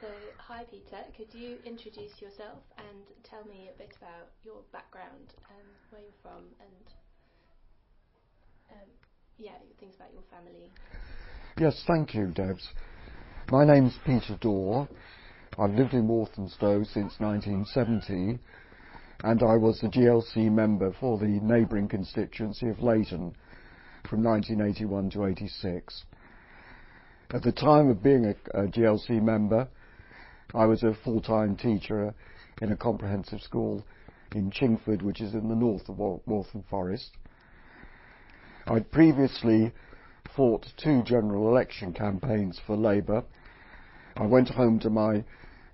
So, hi Peter, could you introduce yourself and tell me a bit about your background, where you're from, and things about your family? Yes, thank you, Debs. My name's Peter Dawe. I've lived in Walthamstow since 1970, and I was the GLC member for the neighbouring constituency of Leighton from 1981 to 86. At the time of being a GLC member, I was a full-time teacher in a comprehensive school in Chingford, which is in the north of Waltham Forest. I'd previously fought 2 general election campaigns for Labour. I went home to my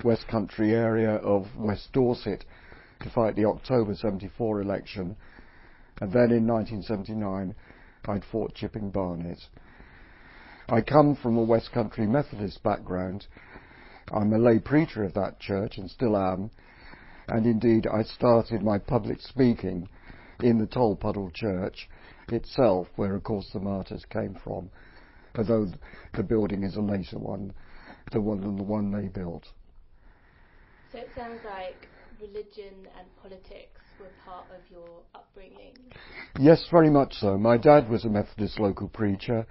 West Country area of West Dorset to fight the October 74 election, and then in 1979 I'd fought Chipping Barnet. I come from a West Country Methodist background. I'm a lay preacher of that church and still am, and indeed I started my public speaking in the Tolpuddle Church itself, where of course the martyrs came from, although the building is a later one, the one they built. So it sounds like religion and politics were part of your upbringing. Yes, very much so. My dad was a Methodist local preacher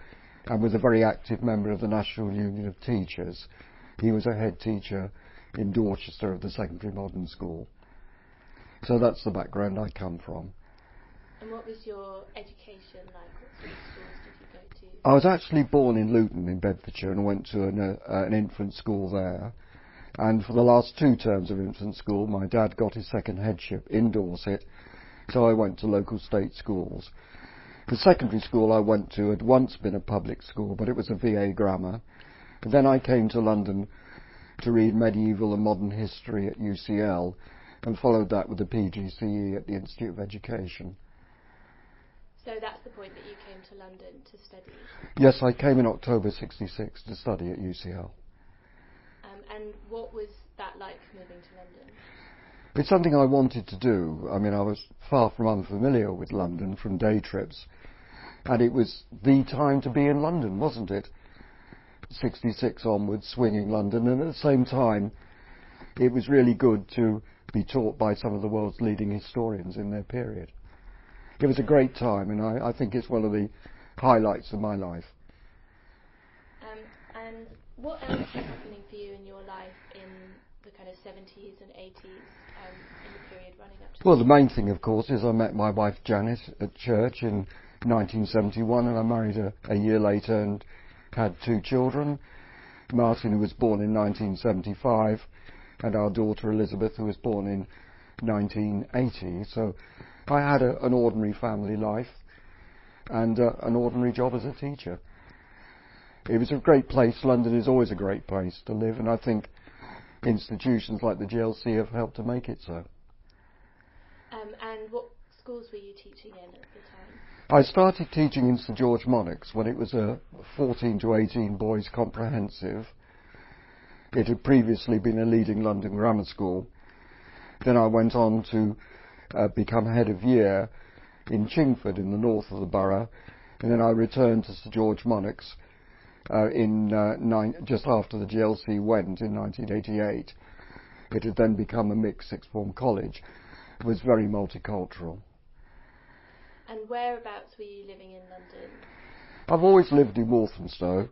and was a very active member of the National Union of Teachers. He was a head teacher in Dorchester of the Secondary Modern School. So that's the background I come from. And what was your education like? What sort of schools did you go to? I was actually born in Luton in Bedfordshire and went to an infant school there. And for the last 2 terms of infant school, my dad got his second headship in Dorset, so I went to local state schools. The secondary school I went to had once been a public school, but it was a VA grammar. And then I came to London to read medieval and modern history at UCL and followed that with a PGCE at the Institute of Education. So that's the point that you came to London to study? Yes, I came in October 66 to study at UCL. And what was that like, moving to London? It's something I wanted to do. I mean, I was far from unfamiliar with London from day trips, and it was the time to be in London, wasn't it? 66 onwards, swinging London, and at the same time, it was really good to be taught by some of the world's leading historians in their period. It was a great time, and I think it's one of the highlights of my life. And what else was happening for you in your life in the kind of 70s and 80s, in the period running up to... Well, the main thing, of course, is I met my wife Janet at church in 1971, and I married her a year later and had 2 children. Martin, who was born in 1975, and our daughter Elizabeth, who was born in 1980. So I had an ordinary family life and an ordinary job as a teacher. It was a great place. London is always a great place to live, and I think institutions like the GLC have helped to make it so. And what schools were you teaching in at the time? I started teaching in St George Monarchs when it was a 14 to 18 boys comprehensive. It had previously been a leading London grammar school. Then I went on to become head of year in Chingford in the north of the borough, and then I returned to St George Monarchs just after the GLC went in 1988. It had then become a mixed sixth form college. It was very multicultural. And whereabouts were you living in London? I've always lived in Walthamstow.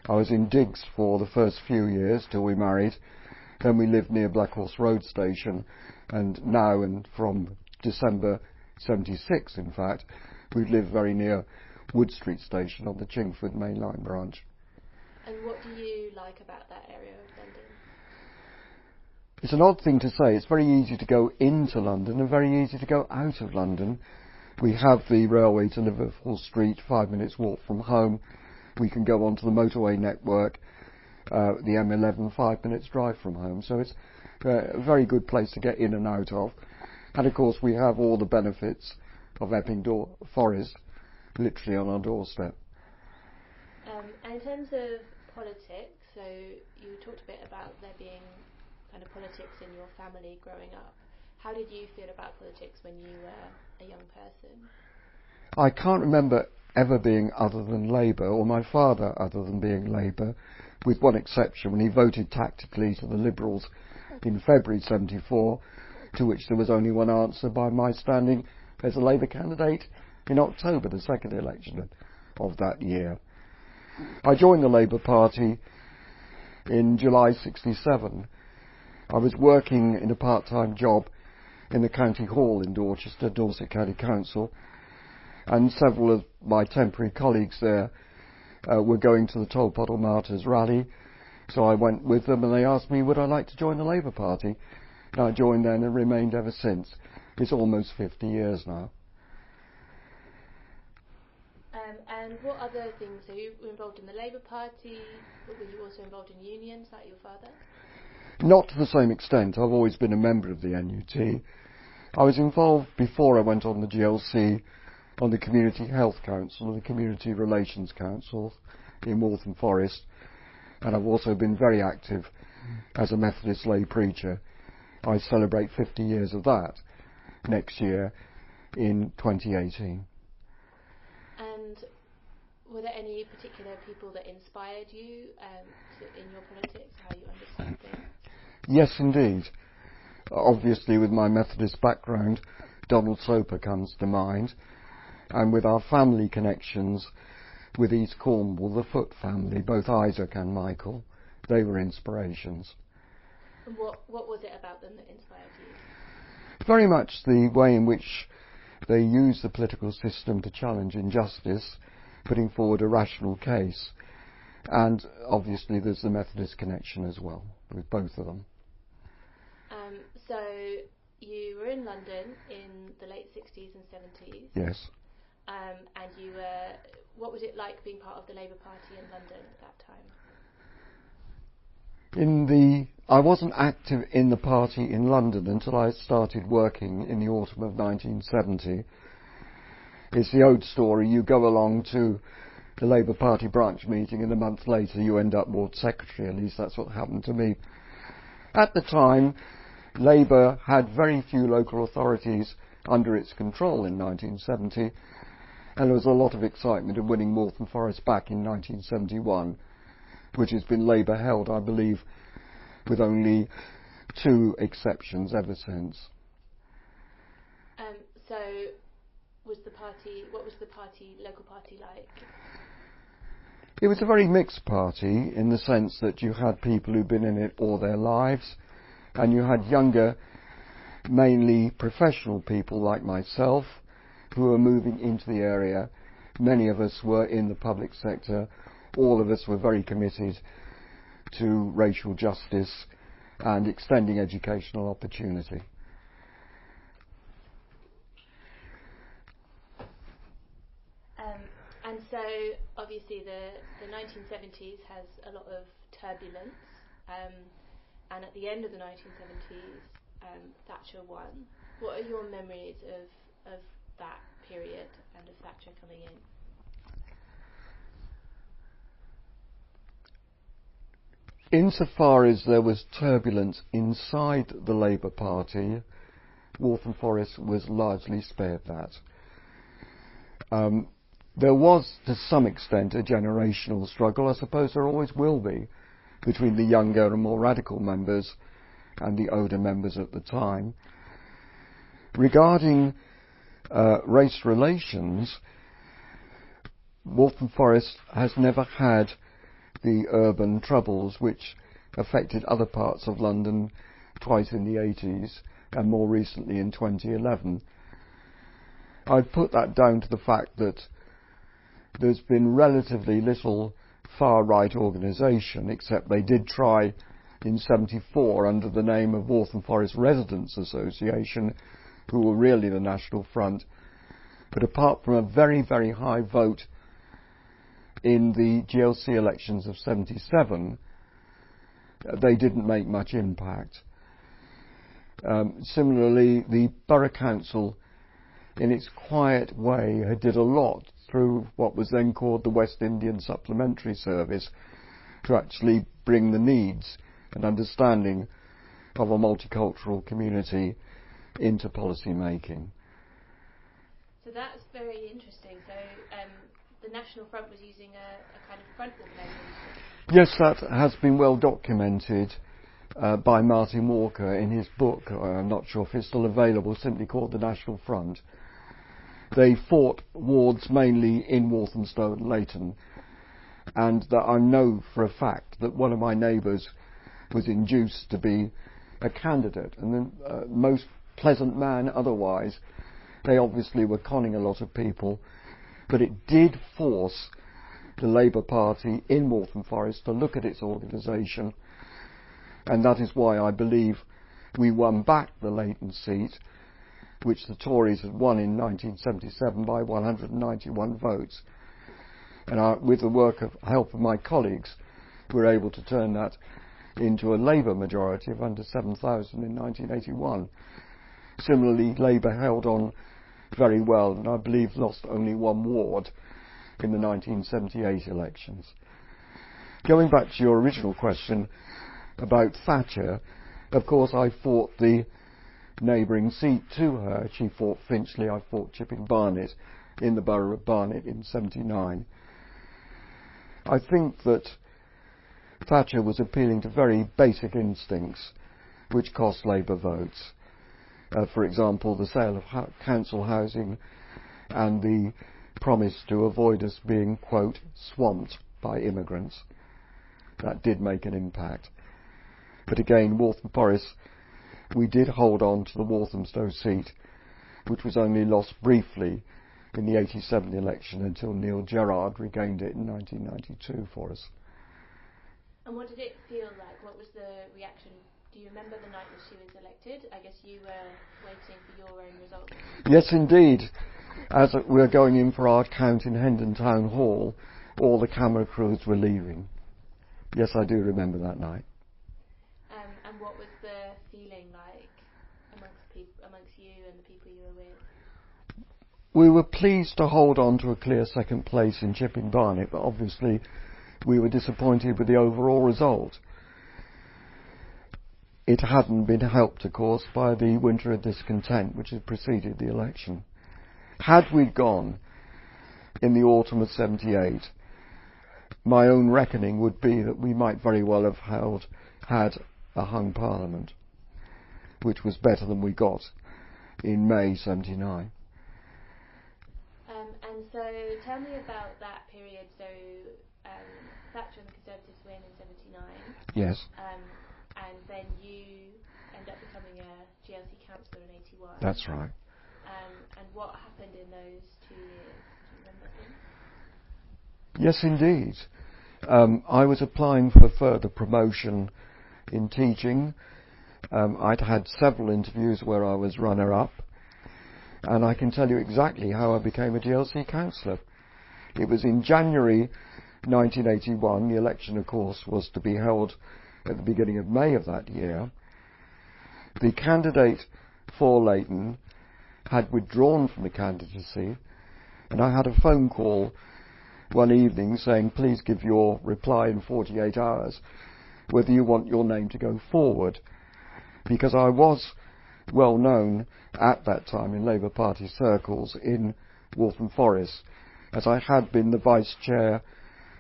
I was in Diggs for the first few years till we married. Then we lived near Blackhorse Road Station, and now, and from December 76 in fact, we've lived very near Wood Street Station on the Chingford Main Line branch. And what do you like about that area of London? It's an odd thing to say. It's very easy to go into London and very easy to go out of London. We have the railway to Liverpool Street, 5 minutes walk from home. We can go onto the motorway network, the M11, 5 minutes drive from home. So it's a very good place to get in and out of. And of course we have all the benefits of Epping Forest literally on our doorstep. And in terms of politics, so you talked a bit about there being kind of politics in your family growing up. How did you feel about politics when you were a young person? I can't remember ever being other than Labour, or my father other than being Labour, with one exception, when he voted tactically to the Liberals in February 74, to which there was only one answer by my standing as a Labour candidate in October, the second election of that year. I joined the Labour Party in July 67. I was working in a part-time job in the County Hall in Dorchester, Dorset County Council, and several of my temporary colleagues there were going to the Tolpuddle Martyrs rally, so I went with them and they asked me would I like to join the Labour Party, and I joined then and remained ever since. It's almost 50 years now. And what other things? So you were involved in the Labour Party, but were you also involved in unions like your father? Not to the same extent. I've always been a member of the NUT. I was involved before I went on the GLC on the Community Health Council and the Community Relations Council in Waltham Forest, and I've also been very active as a Methodist lay preacher. I celebrate 50 years of that next year in 2018. And were there any particular people that inspired you in your politics, how you understand things? Yes, indeed. Obviously, with my Methodist background, Donald Soper comes to mind, and with our family connections with East Cornwall, the Foote family, both Isaac and Michael, they were inspirations. And what was it about them that inspired you? Very much the way in which they use the political system to challenge injustice, putting forward a rational case, and obviously there's the Methodist connection as well, with both of them. So you were in London in the late 60s and 70s. Yes. And you were, what was it like being part of the Labour Party in London at that time? I wasn't active in the party in London until I started working in the autumn of 1970. It's the old story, you go along to the Labour Party branch meeting and a month later you end up Ward Secretary, at least that's what happened to me. At the time, Labour had very few local authorities under its control in 1970, and there was a lot of excitement of winning Waltham Forest back in 1971, which has been Labour held, I believe, with only 2 exceptions ever since. So, what was the local party like? It was a very mixed party in the sense that you had people who'd been in it all their lives, and you had younger, mainly professional people like myself, who were moving into the area. Many of us were in the public sector. All of us were very committed to racial justice and extending educational opportunity. And so, obviously, the 1970s has a lot of turbulence, and at the end of the 1970s, Thatcher won. What are your memories of that period and of Thatcher coming in? Insofar as there was turbulence inside the Labour Party, Waltham Forest was largely spared that. There was, to some extent, a generational struggle. I suppose there always will be, between the younger and more radical members and the older members at the time. Regarding race relations, Waltham Forest has never had the urban troubles which affected other parts of London twice in the 80s and more recently in 2011. I'd put that down to the fact that there's been relatively little far-right organisation, except they did try in 74 under the name of Waltham Forest Residents Association, who were really the National Front. But apart from a very, very high vote in the GLC elections of 77, they didn't make much impact. Similarly, the Borough Council, in its quiet way, did a lot through what was then called the West Indian Supplementary Service to actually bring the needs and understanding of a multicultural community into policy making. So that's very interesting. So the National Front was using a kind of front organisation. Yes, that has been well documented by Martin Walker in his book. I'm not sure if it's still available, simply called The National Front. They fought wards mainly in Walthamstow and Leighton, and that I know for a fact that one of my neighbours was induced to be a candidate, and the most pleasant man otherwise. They obviously were conning a lot of people, but it did force the Labour Party in Waltham Forest to look at its organisation, and that is why I believe we won back the Leighton seat, which the Tories had won in 1977 by 191 votes. And with the help of my colleagues, we were able to turn that into a Labour majority of under 7,000 in 1981. Similarly, Labour held on very well, and I believe lost only one ward in the 1978 elections. Going back to your original question about Thatcher, of course I fought the neighbouring seat to her. She fought Finchley, I fought Chipping Barnet in the borough of Barnet in 79. I think that Thatcher was appealing to very basic instincts which cost Labour votes. For example, the sale of council housing and the promise to avoid us being, quote, swamped by immigrants. That did make an impact. But again, Waltham Forest, we did hold on to the Walthamstow seat, which was only lost briefly in the 87 election until Neil Gerrard regained it in 1992 for us. And what did it feel like? What was the reaction? Do you remember the night that she was elected? I guess you were waiting for your own results. Yes, indeed. As we were going in for our count in Hendon Town Hall, all the camera crews were leaving. Yes, I do remember that night. And what was the feeling like amongst you and the people you were with? We were pleased to hold on to a clear second place in Chipping Barnet, but obviously we were disappointed with the overall result. It hadn't been helped, of course, by the winter of discontent which had preceded the election. Had we gone in the autumn of 78, my own reckoning would be that we might very well have had a hung parliament, which was better than we got in May 79. And so tell me about that period. So Thatcher and the Conservatives win in 79. Yes. And then you end up becoming a GLC councillor in 81. That's right. And what happened in those 2 years? Do you remember things? Yes, indeed. I was applying for further promotion in teaching. I'd had several interviews where I was runner-up, and I can tell you exactly how I became a GLC councillor. It was in January 1981. The election, of course, was to be held at the beginning of May of that year. The candidate for Leighton had withdrawn from the candidacy, and I had a phone call one evening saying, please give your reply in 48 hours whether you want your name to go forward, because I was well known at that time in Labour Party circles in Waltham Forest, as I had been the vice chair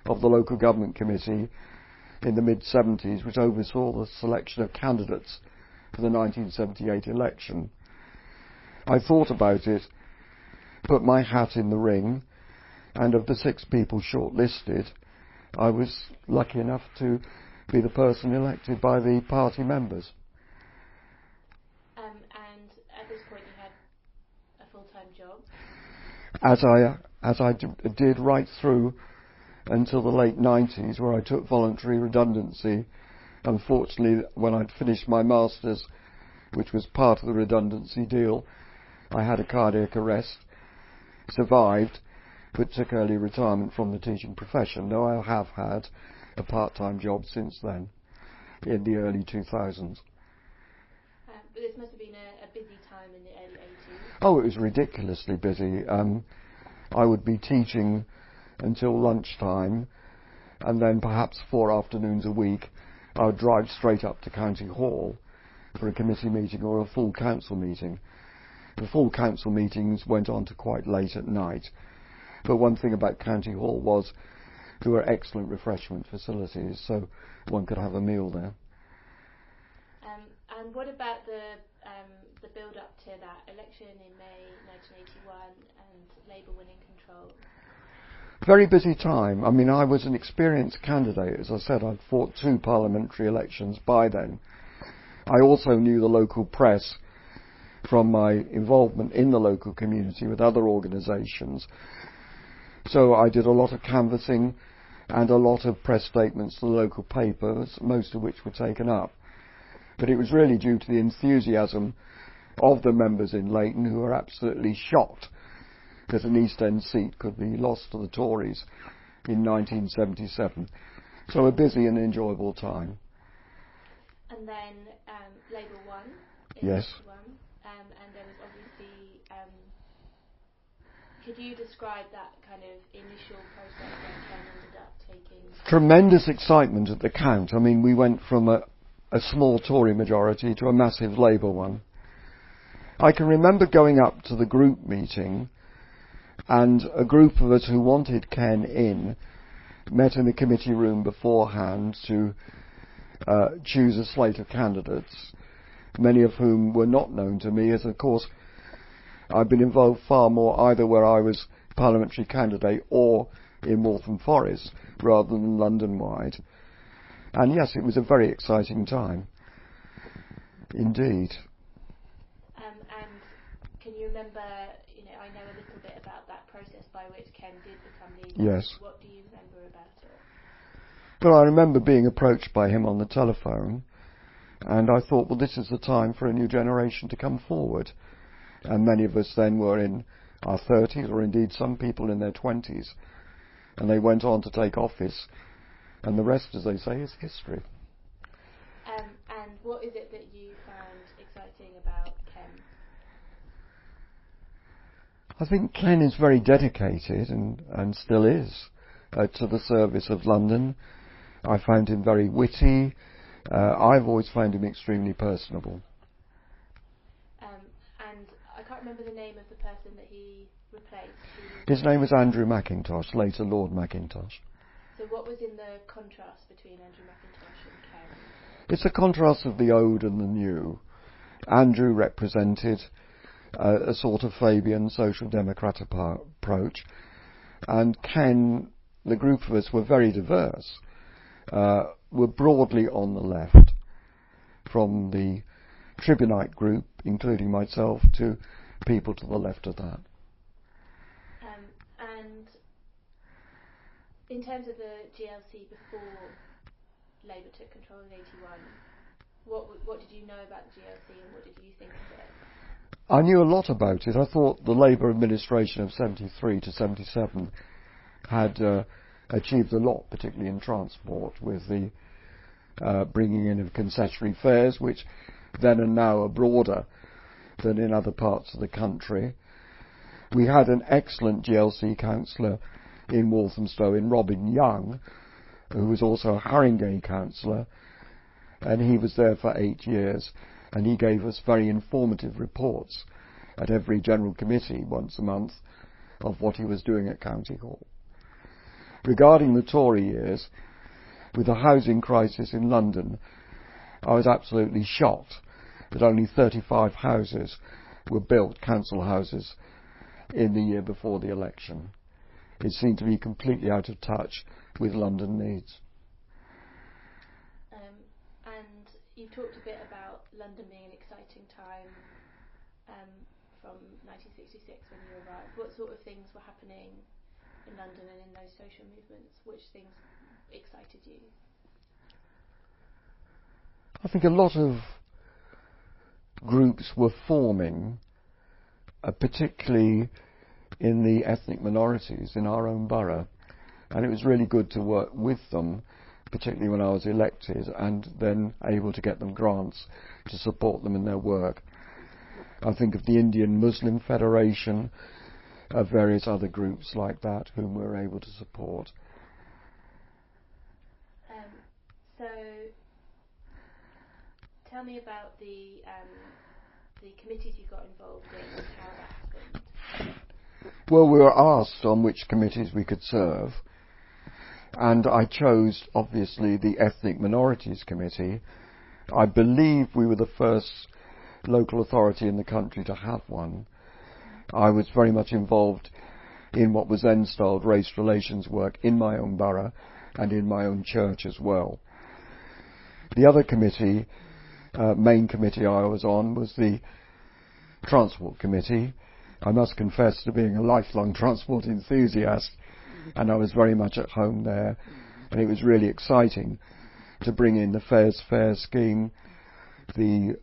of the local government committee in the mid-70s, which oversaw the selection of candidates for the 1978 election. I thought about it, put my hat in the ring, and of the 6 people shortlisted, I was lucky enough to be the person elected by the party members. And at this point you had a full-time job? As I did right through until the late 90s, where I took voluntary redundancy. Unfortunately, when I'd finished my Masters, which was part of the redundancy deal, I had a cardiac arrest, survived, but took early retirement from the teaching profession, though I have had a part-time job since then, in the early 2000s. But this must have been a busy time in the early 80s. Oh, it was ridiculously busy. I would be teaching until lunchtime, and then perhaps 4 afternoons a week I would drive straight up to County Hall for a committee meeting or a full council meeting. The full council meetings went on to quite late at night. But one thing about County Hall was there were excellent refreshment facilities, so one could have a meal there. And what about the build-up to that election in May 1981 and Labour winning control? Very busy time. I mean, I was an experienced candidate. As I said, I'd fought 2 parliamentary elections by then. I also knew the local press from my involvement in the local community with other organisations. So I did a lot of canvassing and a lot of press statements to the local papers, most of which were taken up. But it was really due to the enthusiasm of the members in Leighton, who were absolutely shocked that an East End seat could be lost to the Tories in 1977. So a busy and enjoyable time. And then Labour won in yes. 1981, and there was obviously... could you describe that kind of initial process that Ken ended up taking? Tremendous excitement at the count. I mean, we went from a small Tory majority to a massive Labour one. I can remember going up to the group meeting, and a group of us who wanted Ken in met in the committee room beforehand to choose a slate of candidates, many of whom were not known to me, as of course I've been involved far more either where I was parliamentary candidate or in Waltham Forest rather than London-wide. And yes, it was a very exciting time, indeed. And can you remember, I know a little bit about that process by which Ken did become leader. Yes. What do you remember about it? Well, I remember being approached by him on the telephone, and I thought, well, this is the time for a new generation to come forward. And many of us then were in our 30s, or indeed some people in their 20s, and they went on to take office, and the rest, as they say, is history. And what is it that you found exciting about Ken? I think Ken is very dedicated, and still is, to the service of London. I found him very witty. I've always found him extremely personable. And I can't remember the name of the person that he replaced. His name was Andrew Mackintosh, later Lord Mackintosh. So what was in the contrast between Andrew Mackintosh and Ken? It's a contrast of the old and the new. Andrew represented a sort of Fabian social democrat approach, and Ken, the group of us were very diverse, were broadly on the left, from the Tribunite group, including myself, to people to the left of that. And in terms of the GLC before Labour took control in 81, what did you know about the GLC and what did you think of it? I knew a lot about it. I thought the Labour administration of 73 to 77 had achieved a lot, particularly in transport, with the bringing in of concessionary fares, which then and now are broader than in other parts of the country. We had an excellent GLC councillor in Walthamstow, in Robin Young, who was also a Haringey councillor, and he was there for 8 years, and he gave us very informative reports at every general committee once a month of what he was doing at County Hall. Regarding the Tory years, with the housing crisis in London, I was absolutely shocked that only 35 houses were built, council houses, in the year before the election. It seemed to be completely out of touch with London needs. And you talked a bit about London being an exciting time from 1966 when you arrived. What sort of things were happening in London and in those social movements? Which things excited you? I think a lot of groups were forming, particularly in the ethnic minorities in our own borough, and it was really good to work with them, particularly when I was elected, and then able to get them grants to support them in their work. I think of the Indian Muslim Federation, of various other groups like that whom we were able to support. So tell me about the the committees you got involved in and how that happened? Well, we were asked on which committees we could serve, and I chose, obviously, the Ethnic Minorities Committee. I believe we were the first local authority in the country to have one. I was very much involved in what was then styled race relations work in my own borough and in my own church as well. The other committee, main committee I was on, was the Transport Committee. I must confess to being a lifelong transport enthusiast, and I was very much at home there, and it was really exciting to bring in the fares fare scheme, the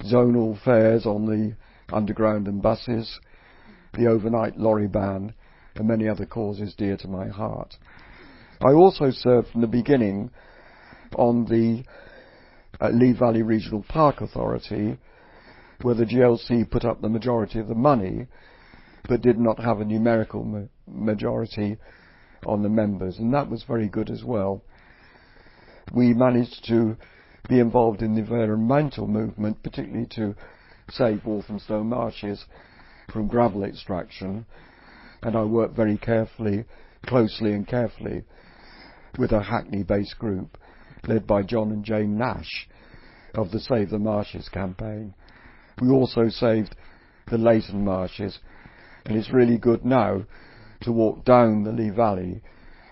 zonal fares on the underground and buses, the overnight lorry ban, and many other causes dear to my heart. I also served from the beginning on the Lee Valley Regional Park Authority, where the GLC put up the majority of the money, but did not have a numerical majority on the members, and that was very good as well. We managed to be involved in the environmental movement, particularly to save Walthamstow marshes from gravel extraction, and I worked very closely and carefully with a Hackney-based group led by John and Jane Nash of the Save the Marshes campaign. We also saved the Leighton marshes, and it's really good now to walk down the Lee Valley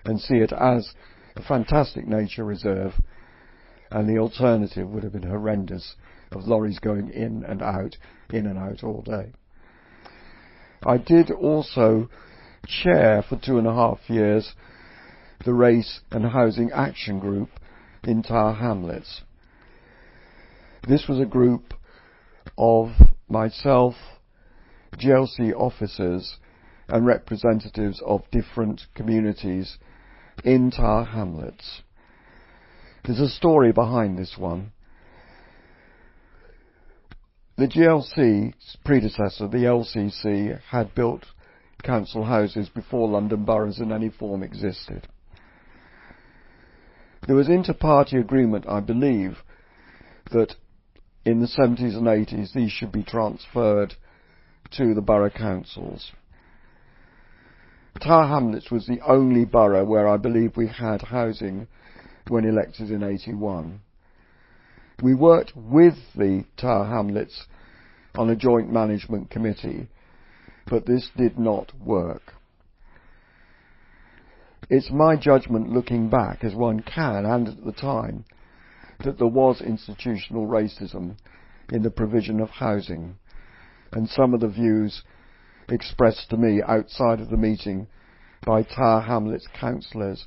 and see it as a fantastic nature reserve, and the alternative would have been horrendous of lorries going in and out all day. I did also chair for 2.5 years the Race and Housing Action Group in Tower Hamlets. This was a group of myself, GLC officers and representatives of different communities in Tower Hamlets. There's a story behind this one. The GLC's predecessor, the LCC, had built council houses before London boroughs in any form existed. There was inter-party agreement, I believe, that in the 70s and 80s these should be transferred to the borough councils. Tower Hamlets was the only borough where I believe we had housing when elected in 81. We worked with the Tower Hamlets on a joint management committee, but this did not work. It's my judgment, looking back as one can, and at the time, that there was institutional racism in the provision of housing, and some of the views expressed to me outside of the meeting by Tower Hamlets councillors,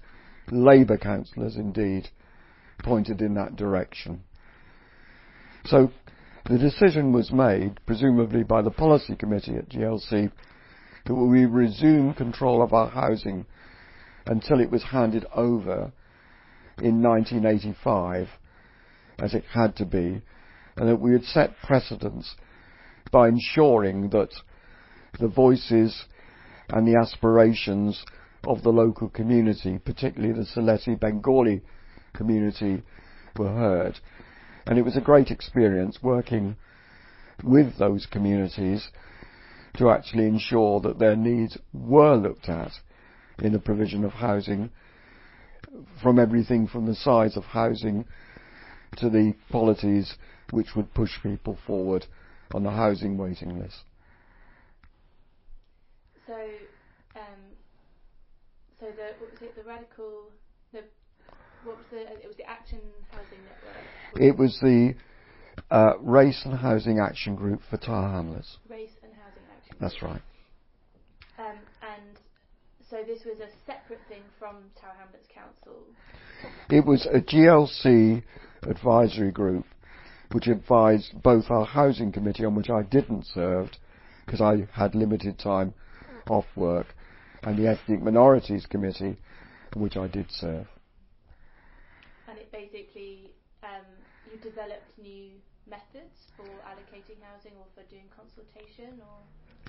Labour councillors indeed, pointed in that direction. So the decision was made, presumably by the policy committee at GLC, that we resume control of our housing until it was handed over in 1985, as it had to be, and that we would set precedents by ensuring that the voices and the aspirations of the local community, particularly the Sylheti Bengali community, were heard. And it was a great experience working with those communities to actually ensure that their needs were looked at in the provision of housing, from everything from the size of housing to the policies which would push people forward on the housing waiting list. So, it was the Action Housing Network? It was the Race and Housing Action Group for Tower Hamlets. Race and Housing Action Group. That's right. And so this was a separate thing from Tower Hamlets Council? It was a GLC advisory group which advised both our housing committee, on which I didn't serve because I had limited time off work, and the Ethnic Minorities Committee, on which I did serve. And it basically, you developed new methods for allocating housing or for doing consultation, or?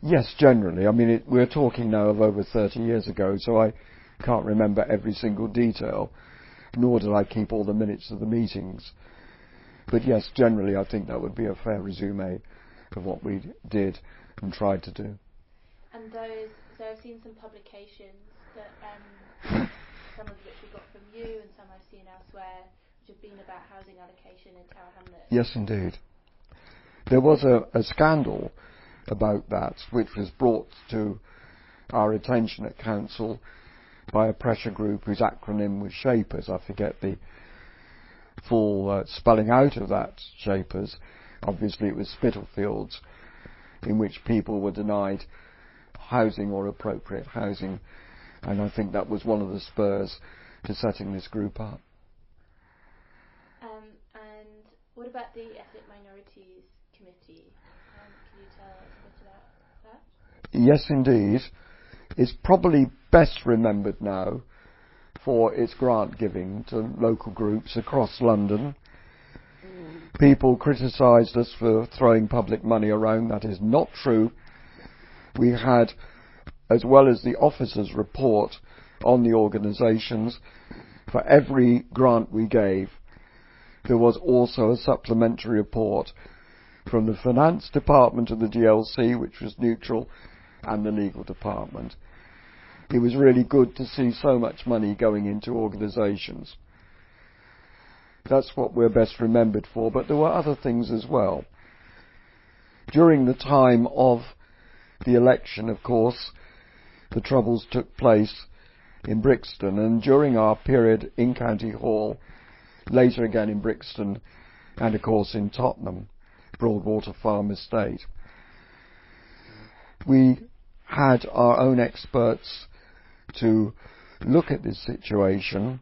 Yes, generally. I mean, we're talking now of over 30 years ago, so I can't remember every single detail, nor did I keep all the minutes of the meetings. But yes, generally I think that would be a fair resume of what we did and tried to do. And those, so I've seen some publications that some of which we got from you and some I've seen elsewhere, which have been about housing allocation in Tower Hamlets. Yes, indeed. There was a scandal about that, which was brought to our attention at Council by a pressure group whose acronym was Shapers. I forget the full spelling out of that, Shapers. Obviously it was Spitalfields, in which people were denied housing or appropriate housing, and I think that was one of the spurs to setting this group up. And what about the Ethnic Minorities Committee? Can you tell us a bit about that? Yes, indeed. It's probably best remembered now for its grant giving to local groups across London. People criticised us for throwing public money around. That is not true. We had, as well as the officers' report on the organisations, for every grant we gave, there was also a supplementary report from the finance department of the GLC, which was neutral, and the legal department. It was really good to see so much money going into organisations. That's what we're best remembered for, but there were other things as well. During the time of the election, of course, the Troubles took place in Brixton, and during our period in County Hall, later again in Brixton, and of course in Tottenham, Broadwater Farm Estate, we had our own experts to look at this situation,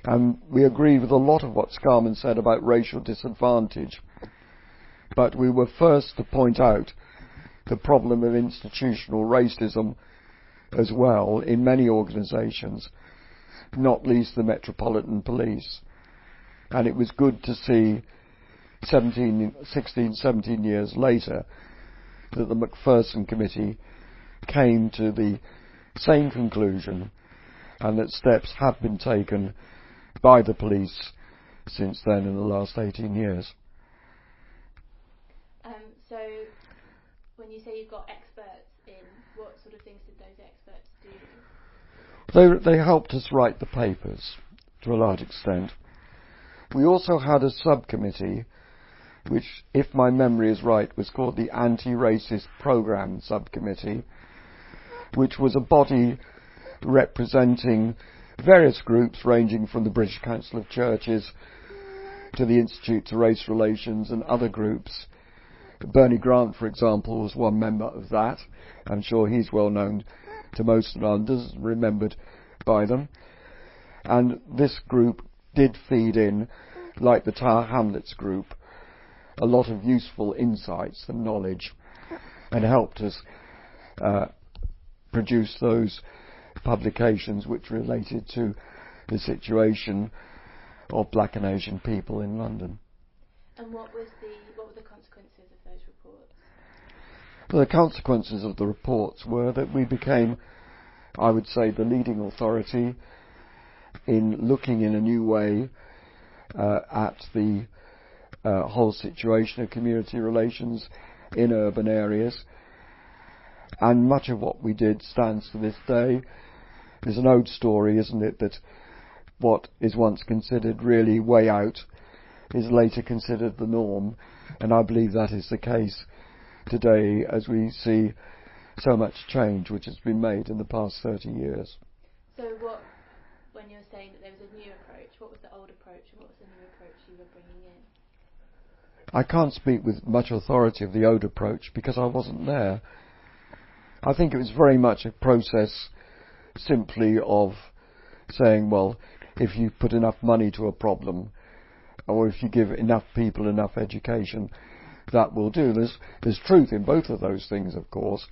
and we agree with a lot of what Scarman said about racial disadvantage. But we were first to point out the problem of institutional racism as well in many organisations, not least the Metropolitan Police. And it was good to see 16, 17 years later that the Macpherson Committee came to the same conclusion, and that steps have been taken by the police since then in the last 18 years. So when you say you've got experts in, what sort of things did those experts do? They helped us write the papers to a large extent. We also had a subcommittee which, if my memory is right, was called the Anti-Racist Programme Subcommittee, which was a body representing various groups ranging from the British Council of Churches to the Institute to Race Relations and other groups. Bernie Grant, for example, was one member of that. I'm sure he's well known to most Londoners, remembered by them. And this group did feed in, like the Tower Hamlets group, a lot of useful insights and knowledge, and helped us produce those publications which related to the situation of black and Asian people in London. And what were the consequences of those reports? Well, the consequences of the reports were that we became, I would say, the leading authority in looking in a new way at the whole situation of community relations in urban areas. And much of what we did stands to this day. There's an old story, isn't it, that what is once considered really way out is later considered the norm, and I believe that is the case today as we see so much change which has been made in the past 30 years. So when you're saying that there was a new approach, what was the old approach and what was the new approach you were bringing in? I can't speak with much authority of the old approach because I wasn't there. I think it was very much a process simply of saying, well, if you put enough money to a problem, or if you give enough people enough education, that will do. There's truth in both of those things, of course,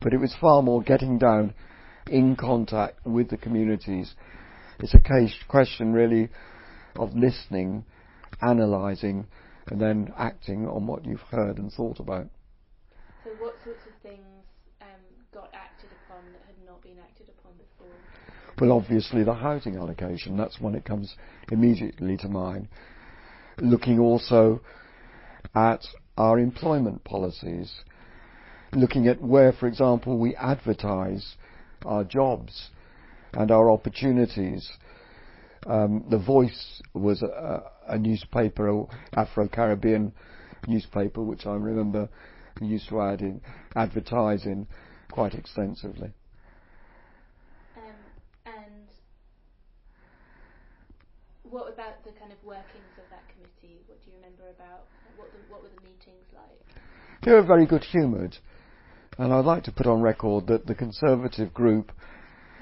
but it was far more getting down in contact with the communities. It's a question really of listening, analysing, and then acting on what you've heard and thought about. So what sorts of things got acted upon that had not been acted upon before? Well, obviously the housing allocation, that's one that comes immediately to mind. looking also at our employment policies, looking at where, for example, we advertise our jobs and our opportunities. The Voice was a newspaper, Afro-Caribbean newspaper, which I remember we used to advertise in quite extensively. And what about the kind of workings of that committee? What do you remember about what were the meetings like? They were very good humoured, and I'd like to put on record that the Conservative group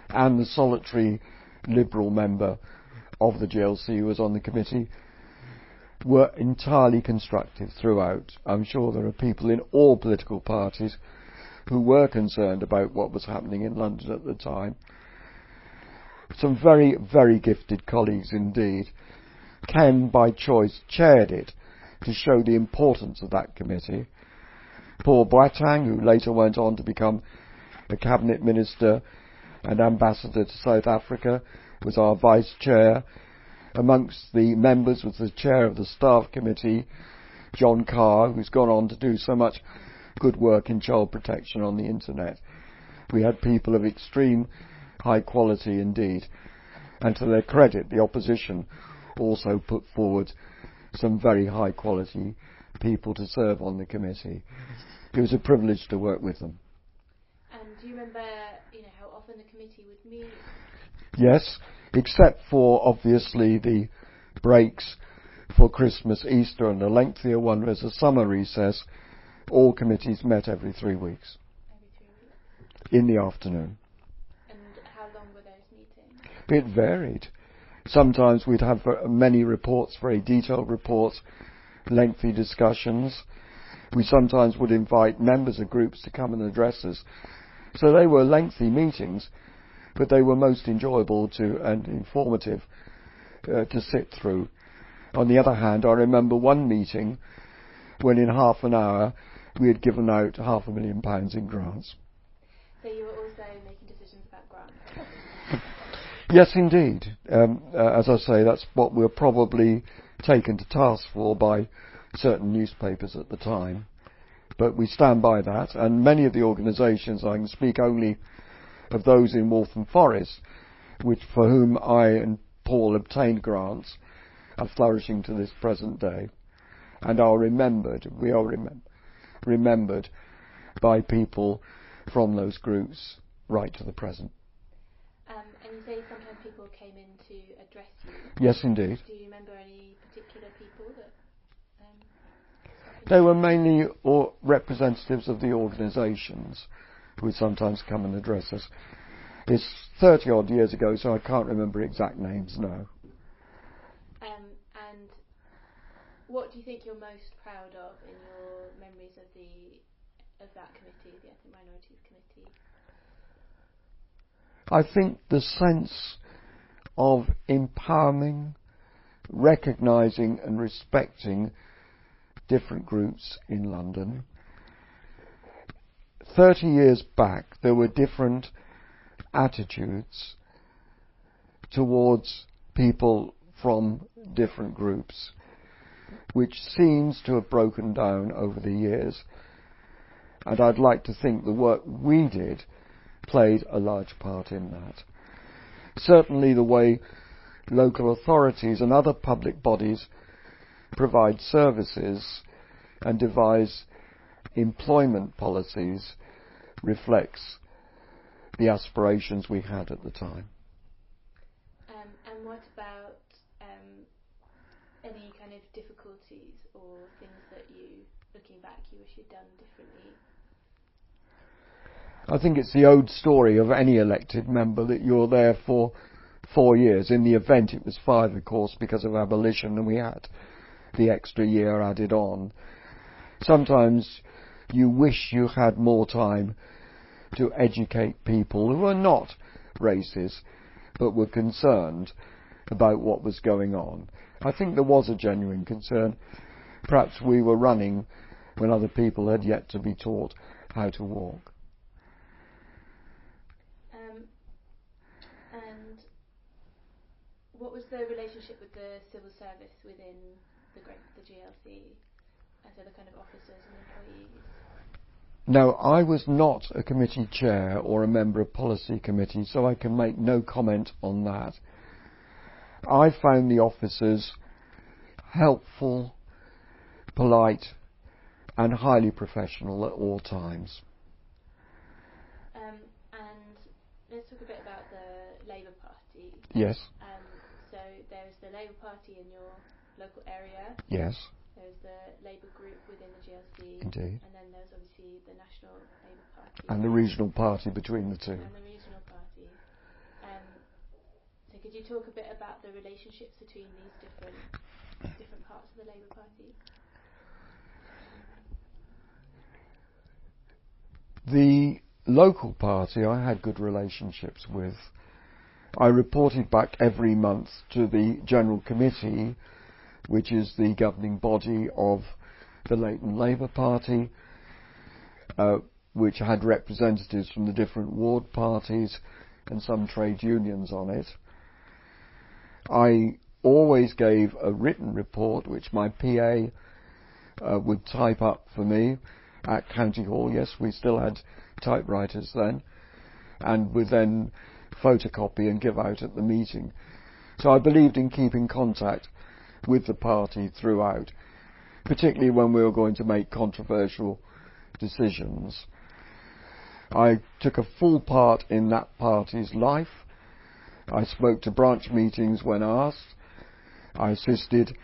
and the solitary Liberal member of the GLC who was on the committee were entirely constructive throughout. I'm sure there are people in all political parties who were concerned about what was happening in London at the time. Some very, very gifted colleagues indeed. Ken, by choice, chaired it to show the importance of that committee. Paul Boateng, who later went on to become a cabinet minister and ambassador to South Africa, was our vice chair. Amongst the members was the chair of the staff committee, John Carr, who's gone on to do so much good work in child protection on the internet. We had people of extreme high quality indeed, and to their credit, the opposition also put forward some very high quality people to serve on the committee. It was a privilege to work with them. And do you remember, how often the committee would meet? Yes, except for obviously the breaks for Christmas, Easter, and a lengthier one as a summer recess. All committees met every 3 weeks. Every 3 weeks. In the afternoon. And how long were those meetings? It varied. Sometimes we'd have many reports, very detailed reports, lengthy discussions. We sometimes would invite members of groups to come and address us. So they were lengthy meetings, but they were most enjoyable and informative to sit through. On the other hand, I remember one meeting when in half an hour we had given out £500,000 in grants. So you were also making decisions about grants? Yes, indeed. As I say, that's what we were probably taken to task for by certain newspapers at the time. But we stand by that, and many of the organisations, I can speak only of those in Waltham Forest, for whom I and Paul obtained grants, are flourishing to this present day, and are remembered. We are remembered by people from those groups right to the present. And you say sometimes people came in to address you. Yes, indeed. Do you remember any particular people that? They were mainly representatives of the organisations who would sometimes come and address us. It's 30 odd years ago, so I can't remember exact names now. And what do you think you're most proud of in your memories of that committee, the Ethnic Minorities Committee? I think the sense of empowerment, recognising and respecting different groups in London. 30 years back, there were different attitudes towards people from different groups, which seems to have broken down over the years. And I'd like to think the work we did played a large part in that. Certainly the way local authorities and other public bodies provide services and devise employment policies reflects the aspirations we had at the time. And what about any kind of difficulties or things that you, looking back, you wish you'd done differently? I think it's the old story of any elected member that you're there for 4 years. In the event it was 5, of course, because of abolition, and we had the extra year added on. Sometimes you wish you had more time to educate people who are not racist but were concerned about what was going on. I think there was a genuine concern. Perhaps we were running when other people had yet to be taught how to walk. And what was the relationship with the civil service within the GLC, so the kind of officers and employees? No, I was not a committee chair or a member of policy committee, so I can make no comment on that. I found the officers helpful, polite, and highly professional at all times. And let's talk a bit about the Labour Party. Yes. So there's the Labour Party in your local area. Yes. There's the Labour group within the GLC. Indeed. And then there's obviously the National Labour Party. And the regional party between the two. And the regional party. So could you talk a bit about the relationships between these different parts of the Labour Party? The local party I had good relationships with. I reported back every month to the General Committee, which is the governing body of the Leighton Labour Party, which had representatives from the different ward parties and some trade unions on it. I always gave a written report, which my PA would type up for me at County Hall. Yes, we still had typewriters then, and would then photocopy and give out at the meeting. So I believed in keeping contact with the party throughout, particularly when we were going to make controversial decisions. I took a full part in that party's life. I spoke to branch meetings when asked. I assisted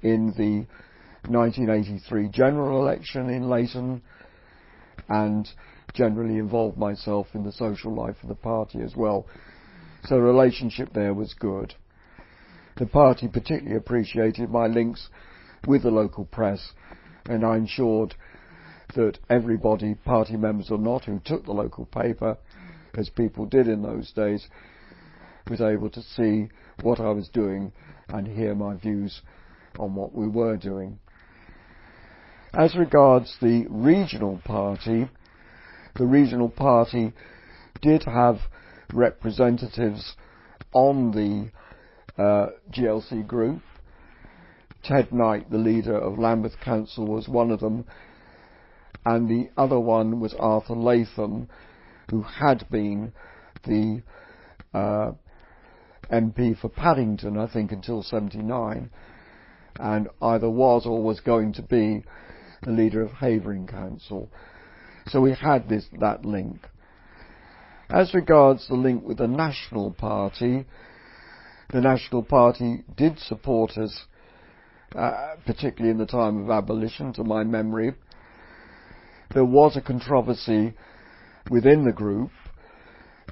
in the 1983 general election in Leighton and generally involved myself in the social life of the party as well. So the relationship there was good. The party particularly appreciated my links with the local press, and I ensured that everybody, party members or not, who took the local paper, as people did in those days, was able to see what I was doing and hear my views on what we were doing. As regards the regional party did have representatives on the GLC group. Ted Knight, the leader of Lambeth Council, was one of them, and the other one was Arthur Latham, who had been the MP for Paddington, I think, until 79, and either was or was going to be the leader of Havering Council. So we had that link. As regards the link with the National Party did support us, particularly in the time of abolition, to my memory. There was a controversy within the group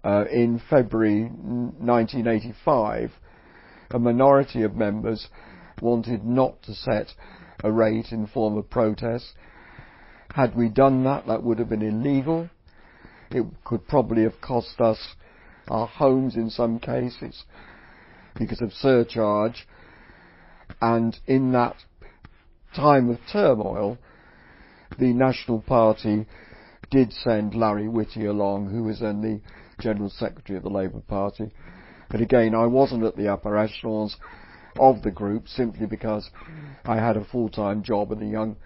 in February 1985. A minority of members wanted not to set a rate in form of protest. Had we done that, that would have been illegal. It could probably have cost us our homes in some cases because of surcharge. And in that time of turmoil, the National Party did send Larry Whitty along, who was then the General Secretary of the Labour Party. But again, I wasn't at the upper echelons of the group simply because I had a full-time job and a young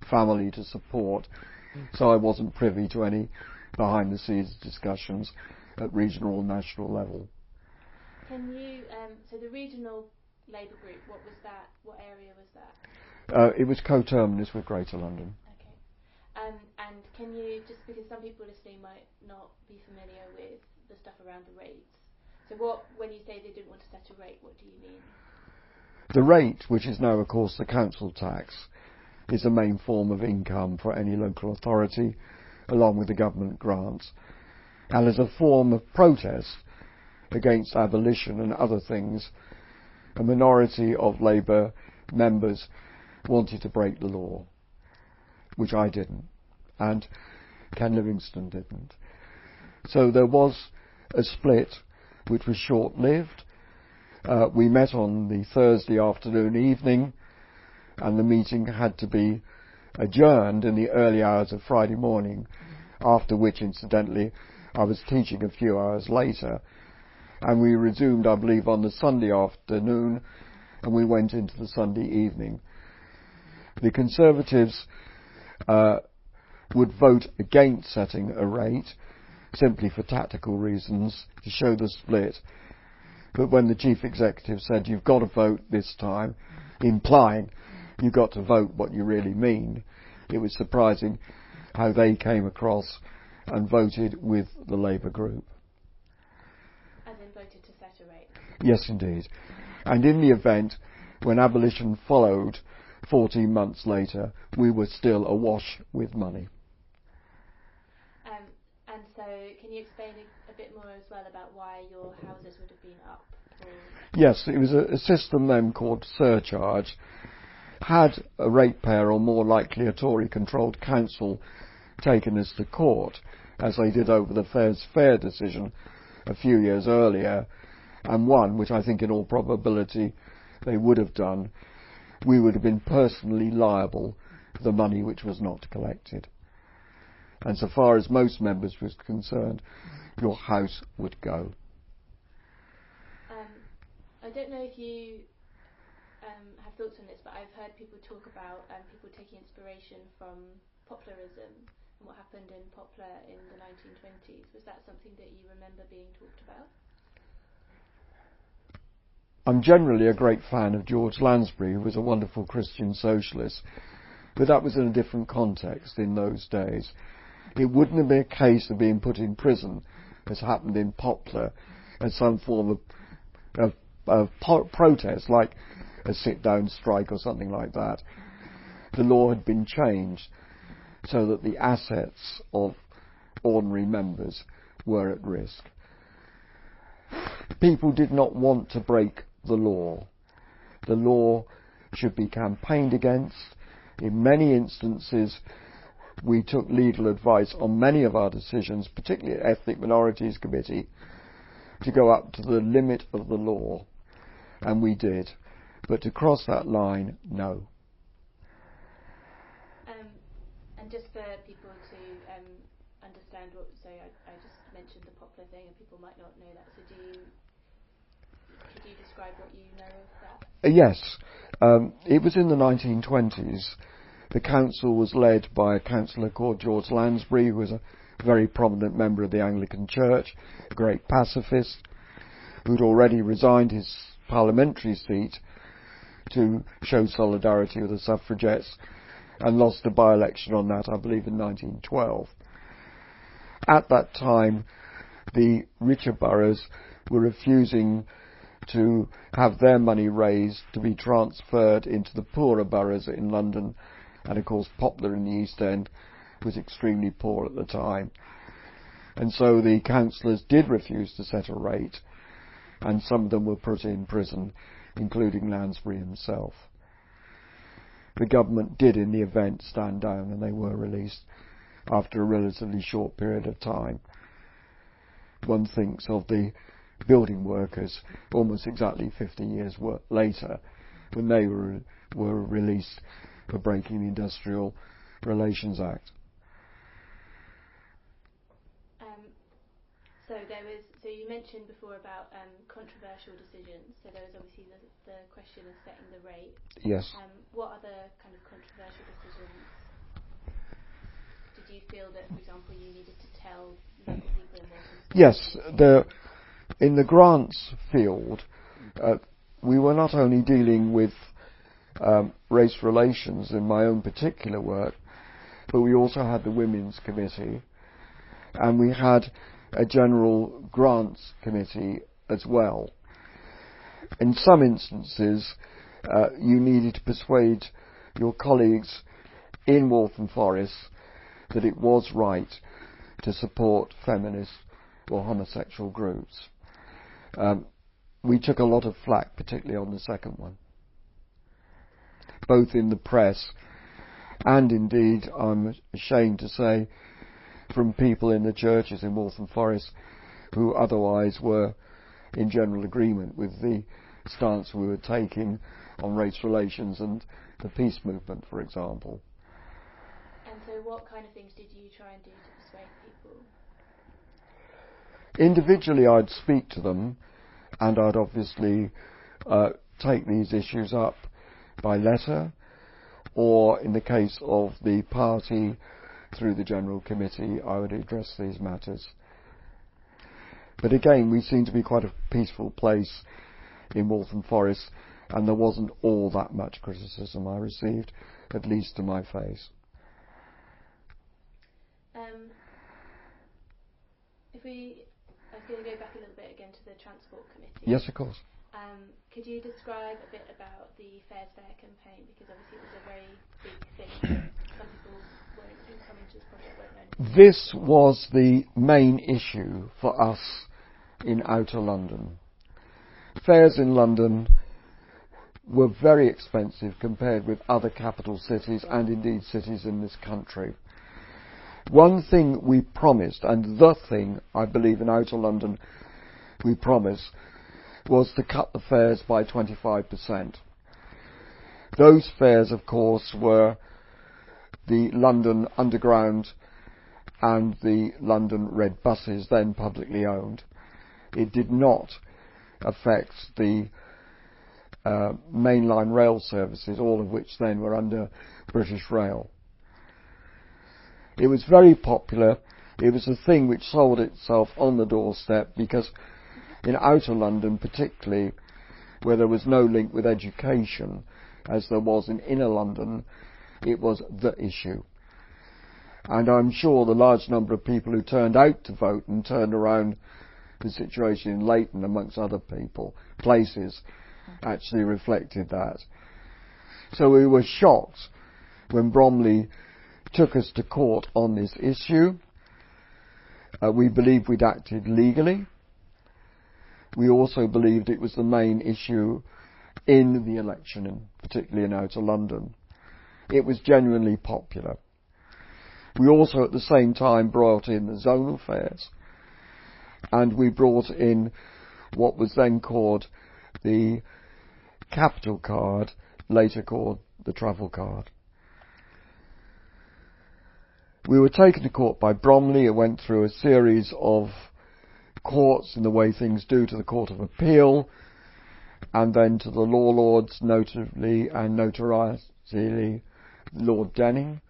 family to support, so I wasn't privy to any behind-the-scenes discussions at regional or national level. Can you, so the regional Labour group, what was that? What area was that? It was coterminous with Greater London. Okay. And can you, just because some people listening might not be familiar with the stuff around the rates, so when you say they didn't want to set a rate, what do you mean? The rate, which is now of course the council tax, is the main form of income for any local authority, along with the government grants, and as a form of protest against abolition and other things, a minority of Labour members wanted to break the law, which I didn't, and Ken Livingstone didn't. So there was a split which was short-lived. We met on the Thursday afternoon evening, and the meeting had to be adjourned in the early hours of Friday morning, after which, incidentally, I was teaching a few hours later, and we resumed, I believe, on the Sunday afternoon and we went into the Sunday evening. The Conservatives would vote against setting a rate, simply for tactical reasons, to show the split. But when the Chief Executive said, you've got to vote this time, implying you've got to vote what you really mean, it was surprising how they came across and voted with the Labour group. As in voted to set a rate? Yes, indeed. And in the event, when abolition followed 14 months later, we were still awash with money. And so, can you explain a bit more as well about why your houses would have been up? Yes, it was a system then called surcharge. Had a ratepayer, or more likely a Tory-controlled council, taken us to court, as they did over the Fair's Fair decision a few years earlier, and won, which I think in all probability they would have done, we would have been personally liable for the money which was not collected. And so far as most members was concerned, your house would go. I don't know if you have thoughts on this, but I've heard people talk about people taking inspiration from Poplarism and what happened in Poplar in the 1920s. Was that something that you remember being talked about? I'm generally a great fan of George Lansbury, who was a wonderful Christian socialist, but that was in a different context in those days. It wouldn't have been a case of being put in prison, as happened in Poplar, as some form of protest, like a sit-down strike or something like that. The law had been changed so that the assets of ordinary members were at risk. People did not want to break the law. The law should be campaigned against. In many instances, we took legal advice on many of our decisions, particularly at Ethnic Minorities Committee, to go up to the limit of the law, and we did. But to cross that line, no. And just for people to understand what, so I just mentioned the Poplar thing, and people might not know that. So could you describe what you know of that? Yes. It was in the 1920s. The council was led by a councillor called George Lansbury, who was a very prominent member of the Anglican Church, a great pacifist, who'd already resigned his parliamentary seat to show solidarity with the suffragettes, and lost a by-election on that, I believe, in 1912. At that time, the richer boroughs were refusing to have their money raised to be transferred into the poorer boroughs in London, and of course Poplar in the East End was extremely poor at the time. And so the councillors did refuse to set a rate, and some of them were put in prison, including Lansbury himself. The government did, in the event, stand down, and they were released after a relatively short period of time. One thinks of the building workers almost exactly 50 years later, when they were released for breaking the Industrial Relations Act. So you mentioned before about controversial decisions. So there was obviously the question of setting the rate. Yes. What other kind of controversial decisions did you feel that, for example, you needed to tell local people in Waltham? Yes. In the grants field, we were not only dealing with race relations in my own particular work, but we also had the Women's Committee, and we had a general grants committee as well. In some instances, you needed to persuade your colleagues in Waltham Forest that it was right to support feminist or homosexual groups. We took a lot of flack, particularly on the second one, both in the press and indeed, I'm ashamed to say, from people in the churches in Waltham Forest who otherwise were in general agreement with the stance we were taking on race relations and the peace movement, for example. And so what kind of things did you try and do to persuade people? Individually, I'd speak to them, and I'd obviously take these issues up by letter, or in the case of the party, through the General Committee, I would address these matters. But again, we seem to be quite a peaceful place in Waltham Forest, and there wasn't all that much criticism I received, at least to my face. I was going to go back a little bit again to the Transport Committee. Yes, of course. Could you describe a bit about the Fares Fair campaign? Because obviously it was a very big thing. Some people coming to this project won't know. This was the main issue for us in Outer London. Fares in London were very expensive compared with other capital cities and indeed cities in this country. One thing we promised, and the thing I believe in Outer London we promised, was to cut the fares by 25%. Those fares, of course, were the London Underground and the London Red buses, then publicly owned. It did not affect the mainline rail services, all of which then were under British Rail. It was very popular. It was a thing which sold itself on the doorstep, because in Outer London particularly, where there was no link with education, as there was in Inner London, it was the issue. And I'm sure the large number of people who turned out to vote and turned around the situation in Leighton, amongst other places, actually reflected that. So we were shocked when Bromley took us to court on this issue. We believed we'd acted legally. We also believed it was the main issue in the election, particularly in Outer London. It was genuinely popular. We also at the same time brought in the zonal fares, and we brought in what was then called the capital card, later called the travel card. We were taken to court by Bromley. It went through a series of courts in the way things do, to the Court of Appeal, and then to the law lords, notably and notoriously Lord Denning,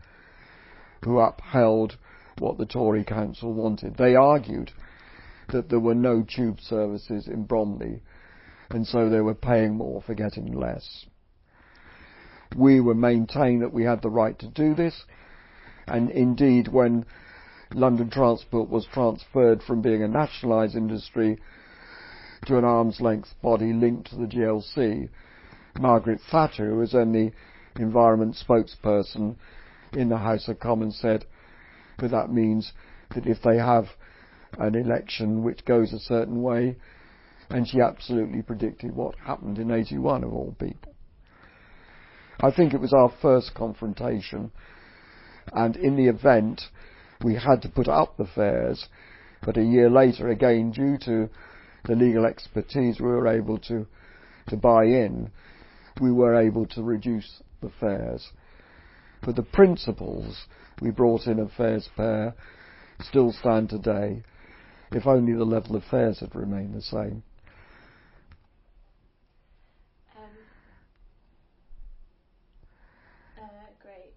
who upheld what the Tory council wanted. They argued that there were no tube services in Bromley, and so they were paying more for getting less. We were maintaining that we had the right to do this, and indeed when London Transport was transferred from being a nationalised industry to an arm's length body linked to the GLC, Margaret Thatcher, who was then the environment spokesperson in the House of Commons, said that that means that if they have an election which goes a certain way, and she absolutely predicted what happened in 81 of all people. I think it was our first confrontation, and in the event we had to put up the fares, but a year later, again due to the legal expertise we were able to buy in, we were able to reduce the fares. But the principles we brought in of fares pair still stand today, if only the level of fares had remained the same. Great.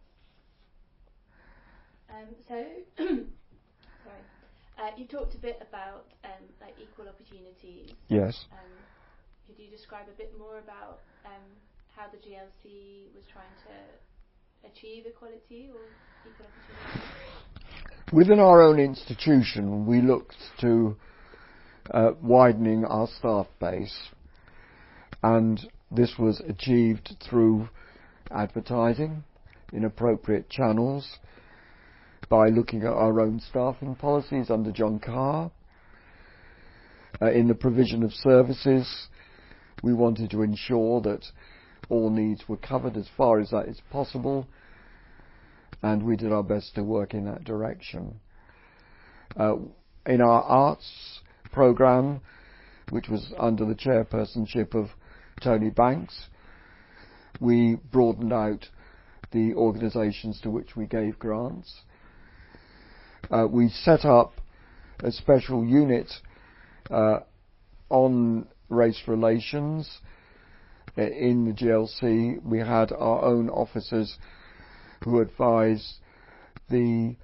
You talked a bit about like equal opportunities. Yes. Could you describe a bit more about how the GLC was trying to achieve equality or equal opportunity? Within our own institution, we looked to widening our staff base, and this was achieved through advertising in appropriate channels, by looking at our own staffing policies under John Carr. In the provision of services, we wanted to ensure that all needs were covered as far as that is possible, and we did our best to work in that direction. In our arts programme, which was under the chairpersonship of Tony Banks, we broadened out the organisations to which we gave grants. We set up a special unit on race relations in the GLC, we had our own officers who advised the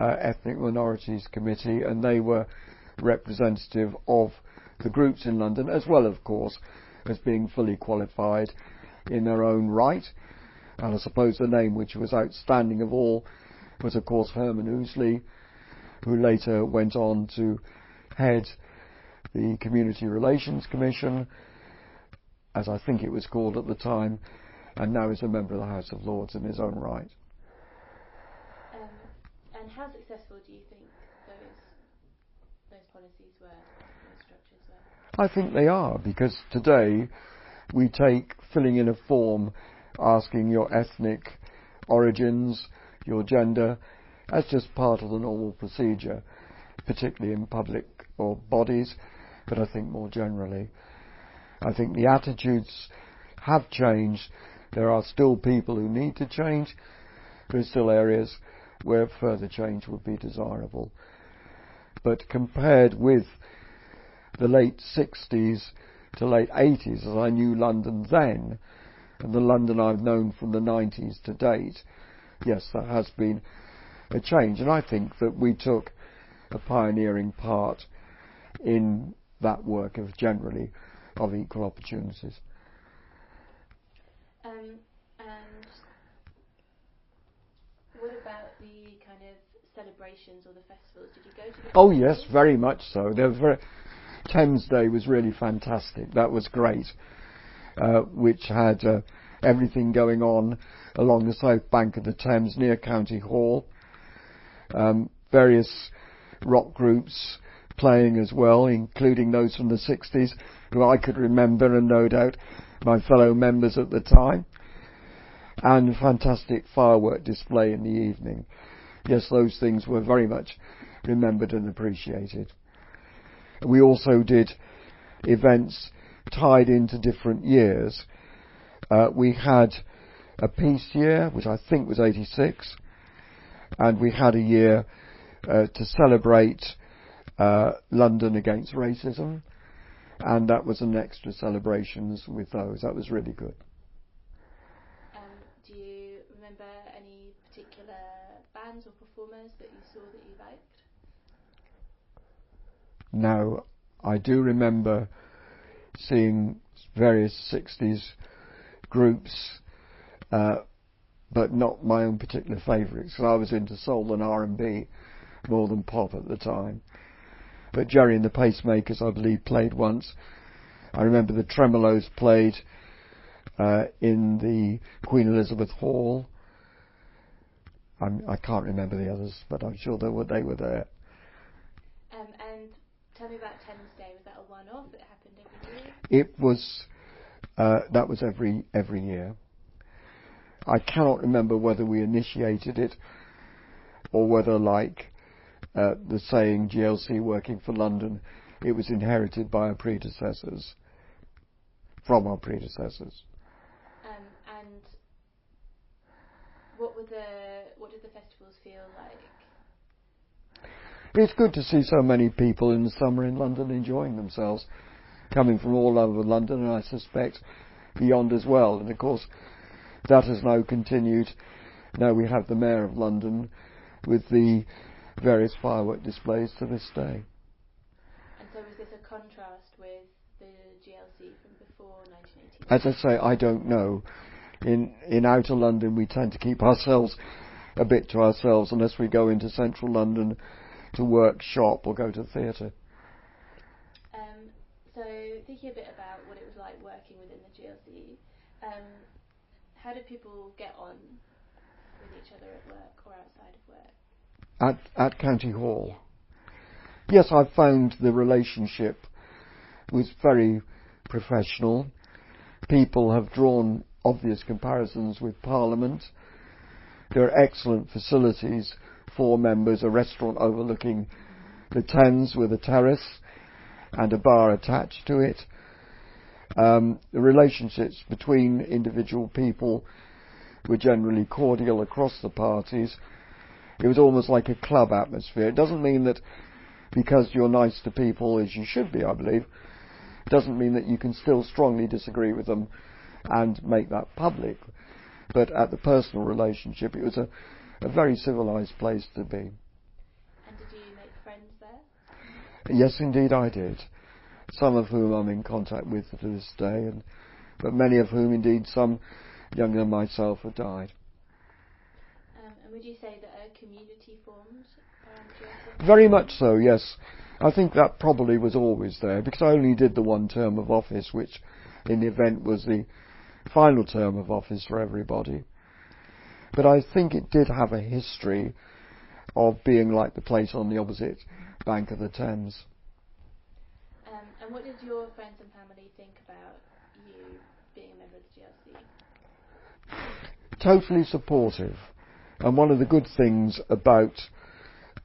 Ethnic Minorities Committee, and they were representative of the groups in London, as well, of course, as being fully qualified in their own right. And I suppose the name which was outstanding of all was, of course, Herman Ousley, who later went on to head the Community Relations Commission, as I think it was called at the time, and now is a member of the House of Lords in his own right. And how successful do you think those policies were, those structures were? I think they are, because today we take filling in a form asking your ethnic origins, your gender, as just part of the normal procedure, particularly in public or bodies, but I think more generally. I think the attitudes have changed. There are still people who need to change. There are still areas where further change would be desirable. But compared with the late 60s to late 80s, as I knew London then, and the London I've known from the 90s to date, yes, there has been a change. And I think that we took a pioneering part in that work of generally of equal opportunities. And what about the kind of celebrations or the festivals? Did you go to the Oh festivals? yes, very much so. Thames Day was really fantastic. That was great, which had everything going on along the south bank of the Thames near County Hall. Various rock groups playing as well, including those from the 60s, who I could remember, and no doubt my fellow members at the time. And a fantastic firework display in the evening. Yes, those things were very much remembered and appreciated. We also did events tied into different years. We had a peace year, which I think was 86, and we had a year to celebrate London against racism, and that was an extra celebrations with those. That was really good. Do you remember any particular bands or performers that you saw that you liked? No, I do remember seeing various 60s groups, but not my own particular favourites, because I was into soul and R&B more than pop at the time. But Jerry and the Pacemakers, I believe, played once. I remember the Tremolos played in the Queen Elizabeth Hall. I can't remember the others, but I'm sure they were there. And tell me about Thames Day. Was that a one-off? It happened every year? It was. That was every year. I cannot remember whether we initiated it or whether, like the saying GLC working for London, it was inherited by our predecessors, from our predecessors. And what did the festivals feel like? It's good to see so many people in the summer in London enjoying themselves, coming from all over London, and I suspect beyond as well. And of course, that has now continued. Now we have the Mayor of London with the various firework displays to this day. And so was this a contrast with the GLC from before 1980? As I say, I don't know. In outer London, we tend to keep ourselves a bit to ourselves unless we go into central London to work, shop, or go to theatre. So thinking a bit about what it was like working within the GLC, how did people get on with each other at work or outside of work? At County Hall? Yeah. Yes, I found the relationship was very professional. People have drawn obvious comparisons with Parliament. There are excellent facilities for members, a restaurant overlooking the Thames with a terrace and a bar attached to it. The relationships between individual people were generally cordial across the parties. It was almost like a club atmosphere. It doesn't mean that because you're nice to people, as you should be, I believe, it doesn't mean that you can still strongly disagree with them and make that public. But at the personal relationship, it was a very civilised place to be. And did you make friends there? Yes, indeed I did. Some of whom I'm in contact with to this day, but many of whom, indeed, some younger than myself, have died. And would you say that a community formed around GLC? Very much so, yes. I think that probably was always there, because I only did the one term of office, which in the event was the final term of office for everybody. But I think it did have a history of being like the place on the opposite bank of the Thames. And what did your friends and family think about you being a member of the GLC? Totally supportive. And one of the good things about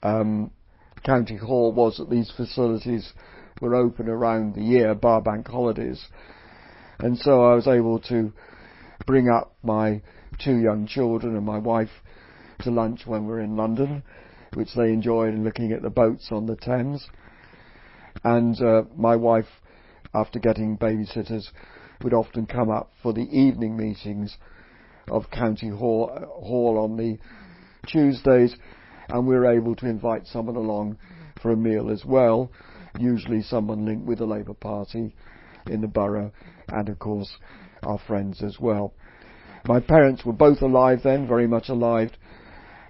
County Hall was that these facilities were open around the year, bar bank holidays. And so I was able to bring up my 2 young children and my wife to lunch when we were in London, which they enjoyed, looking at the boats on the Thames. And my wife, after getting babysitters, would often come up for the evening meetings of County Hall on the Tuesdays, and we were able to invite someone along for a meal as well, usually someone linked with the Labour Party in the borough, and of course our friends as well. My parents were both alive then, very much alive,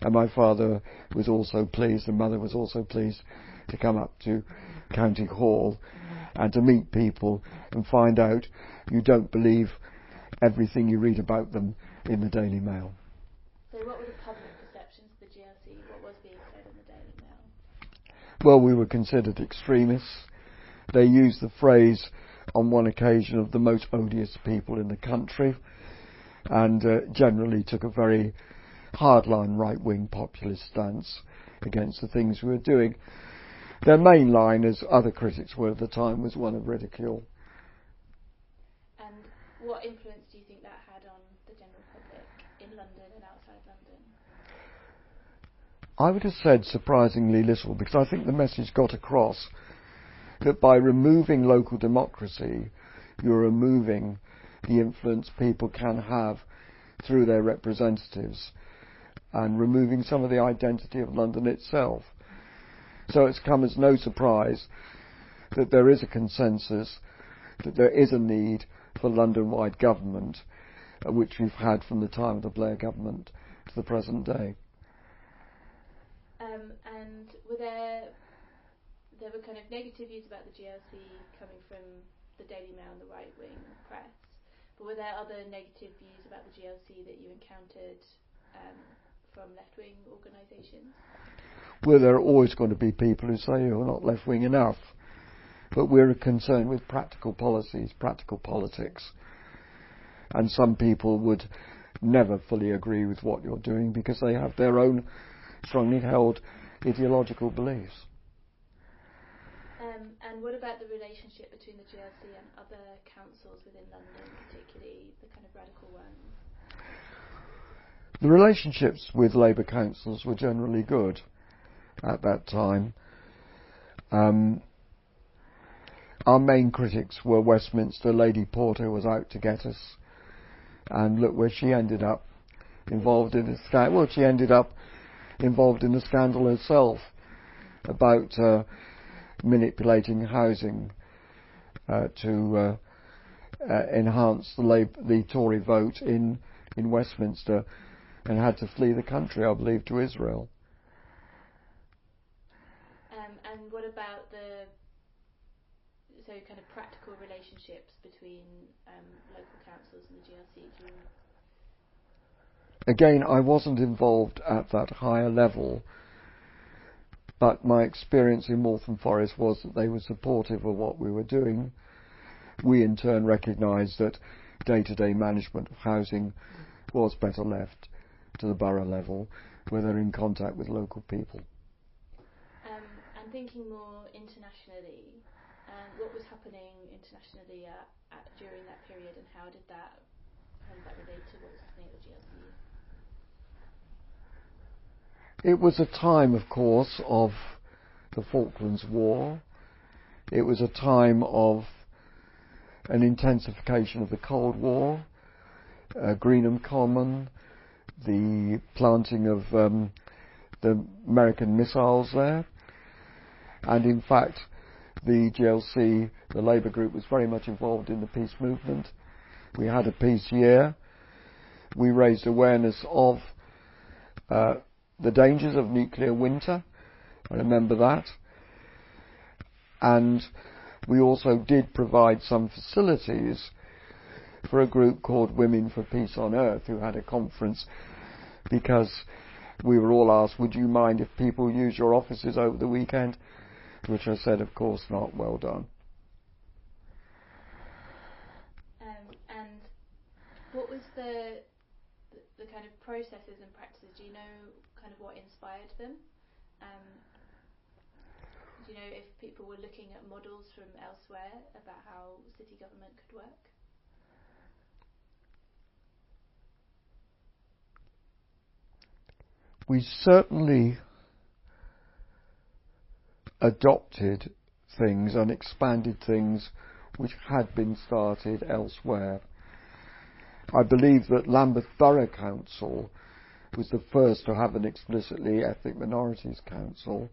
and my father was also pleased, and mother was also pleased to come up to County Hall and to meet people and find out you don't believe everything you read about them in the Daily Mail. So what were the public perceptions of the GLC? What was being said in the Daily Mail? Well, we were considered extremists. They used the phrase on one occasion of the most odious people in the country, and generally took a very hardline right-wing populist stance against the things we were doing. Their main line, as other critics were at the time, was one of ridicule. And what influence do you think that had on the general public in London and outside London? I would have said surprisingly little, because I think the message got across that by removing local democracy, you're removing the influence people can have through their representatives and removing some of the identity of London itself. So it's come as no surprise that there is a consensus that there is a need for London-wide government, which we've had from the time of the Blair government to the present day. And there were kind of negative views about the GLC coming from the Daily Mail and the right-wing press, but were there other negative views about the GLC that you encountered from left-wing organisations? Well, there are always going to be people who say you're not left-wing enough, but we're concerned with practical policies, practical politics, and some people would never fully agree with what you're doing because they have their own strongly held ideological beliefs. And what about the relationship between the GLC and other councils within London, particularly the kind of radical ones? The relationships with Labour councils were generally good at that time. Our main critics were Westminster. Lady Porter was out to get us, and look where she ended up, involved in a scandal. Well, she ended up involved in a scandal herself about manipulating housing to enhance the Tory vote in Westminster, and had to flee the country, I believe, to Israel. And what about the kind of practical relationships between local councils and the GLC? Again, I wasn't involved at that higher level, but my experience in Waltham Forest was that they were supportive of what we were doing. We in turn recognised that day-to-day management of housing was better left to the borough level, where they're in contact with local people. And thinking more internationally, what was happening internationally during that period, and how did that relate to what was happening at the GLC? It was a time, of course, of the Falklands War. It was a time of an intensification of the Cold War. Greenham Common, the planting of the American missiles there. And in fact, the GLC, the Labour group, was very much involved in the peace movement. We had a peace year. We raised awareness of the dangers of nuclear winter. I remember that. And we also did provide some facilities for a group called Women for Peace on Earth, who had a conference, because we were all asked, would you mind if people use your offices over the weekend? To which I said, of course not, well done. And what was the kind of processes and practices? Do you know kind of what inspired them? Do you know if people were looking at models from elsewhere about how city government could work? We certainly adopted things and expanded things which had been started elsewhere. I believe that Lambeth Borough Council was the first to have an explicitly ethnic minorities council,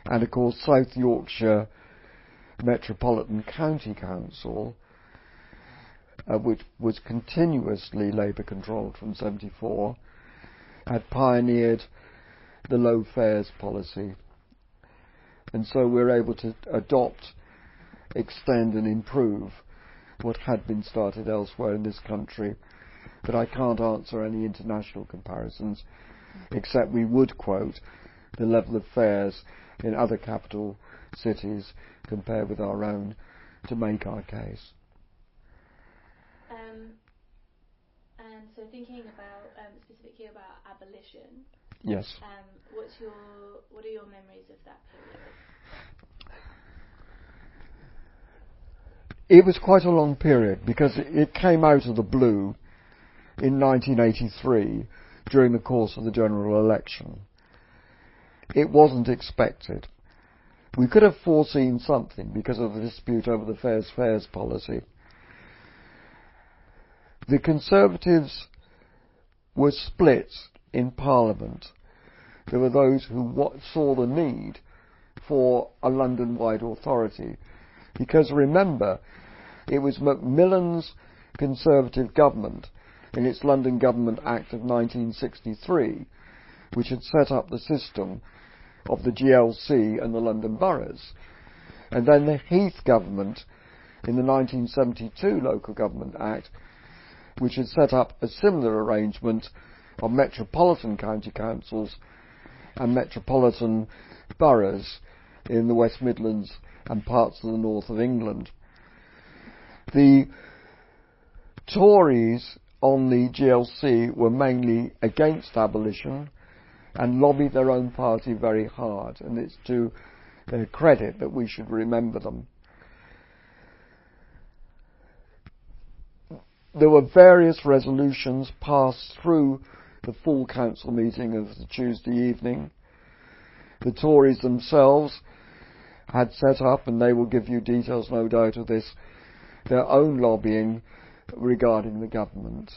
and of course South Yorkshire Metropolitan County Council, which was continuously Labour controlled from 1974, had pioneered the low fares policy. And so we're able to adopt, extend and improve what had been started elsewhere in this country. But I can't answer any international comparisons, except we would quote the level of fares in other capital cities compared with our own to make our case. And so thinking about specifically about abolition. Yes. What are your memories of that period? It was quite a long period because it came out of the blue in 1983 during the course of the general election. It wasn't expected. We could have foreseen something because of the dispute over the fares policy. The Conservatives were split in Parliament. There were those who saw the need for a London-wide authority, because remember, it was Macmillan's Conservative government in its London Government Act of 1963 which had set up the system of the GLC and the London boroughs, and then the Heath government in the 1972 Local Government Act, which had set up a similar arrangement of metropolitan county councils and metropolitan boroughs in the West Midlands and parts of the north of England. The Tories on the GLC were mainly against abolition and lobbied their own party very hard, and it's to their credit that we should remember them. There were various resolutions passed through the full council meeting of the Tuesday evening. The Tories themselves had set up, and they will give you details no doubt of this, their own lobbying regarding the government.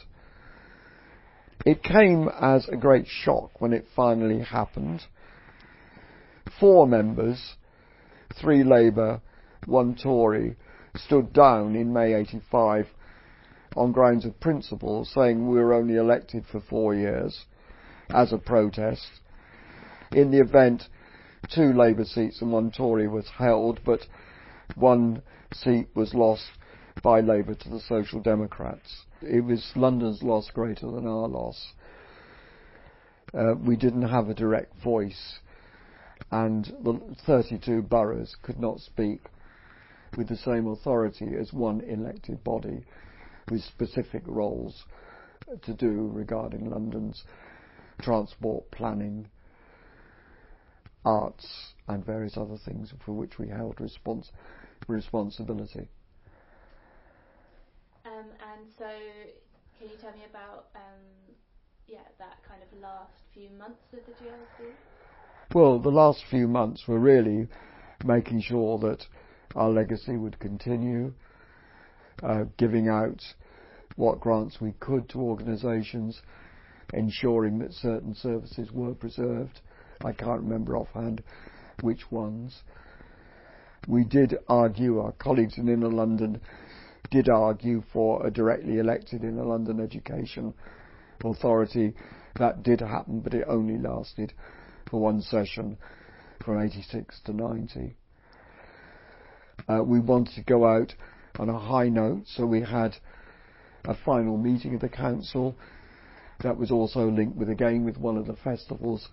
It came as a great shock when it finally happened. 4 members, 3 Labour, 1 Tory, stood down in May 1985 on grounds of principle, saying we were only elected for 4 years as a protest. In the event, 2 Labour seats and 1 Tory was held, but 1 seat was lost by Labour to the Social Democrats. It was London's loss greater than our loss. We didn't have a direct voice, and the 32 boroughs could not speak with the same authority as one elected body with specific roles to do regarding London's transport, planning, arts and various other things for which we held responsibility. And so, can you tell me about that kind of last few months of the GLC? Well, the last few months were really making sure that our legacy would continue, giving out what grants we could to organisations, ensuring that certain services were preserved. I can't remember offhand which ones. We did argue, our colleagues in Inner London did argue for a directly elected Inner London Education Authority. That did happen, but it only lasted for one session from 86 to 90. We wanted to go out on a high note, so we had a final meeting of the council that was also linked with one of the festivals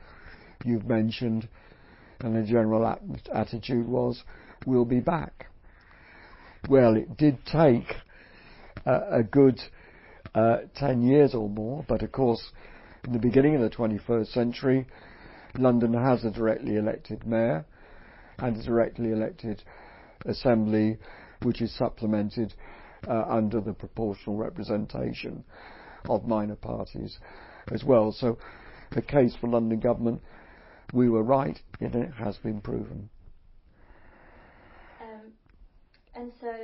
you've mentioned, and the general attitude was, we'll be back. Well, it did take a good 10 years or more, but of course in the beginning of the 21st century London has a directly elected mayor and a directly elected assembly, which is supplemented under the proportional representation of minor parties as well. So the case for London government, we were right, and it has been proven. And so,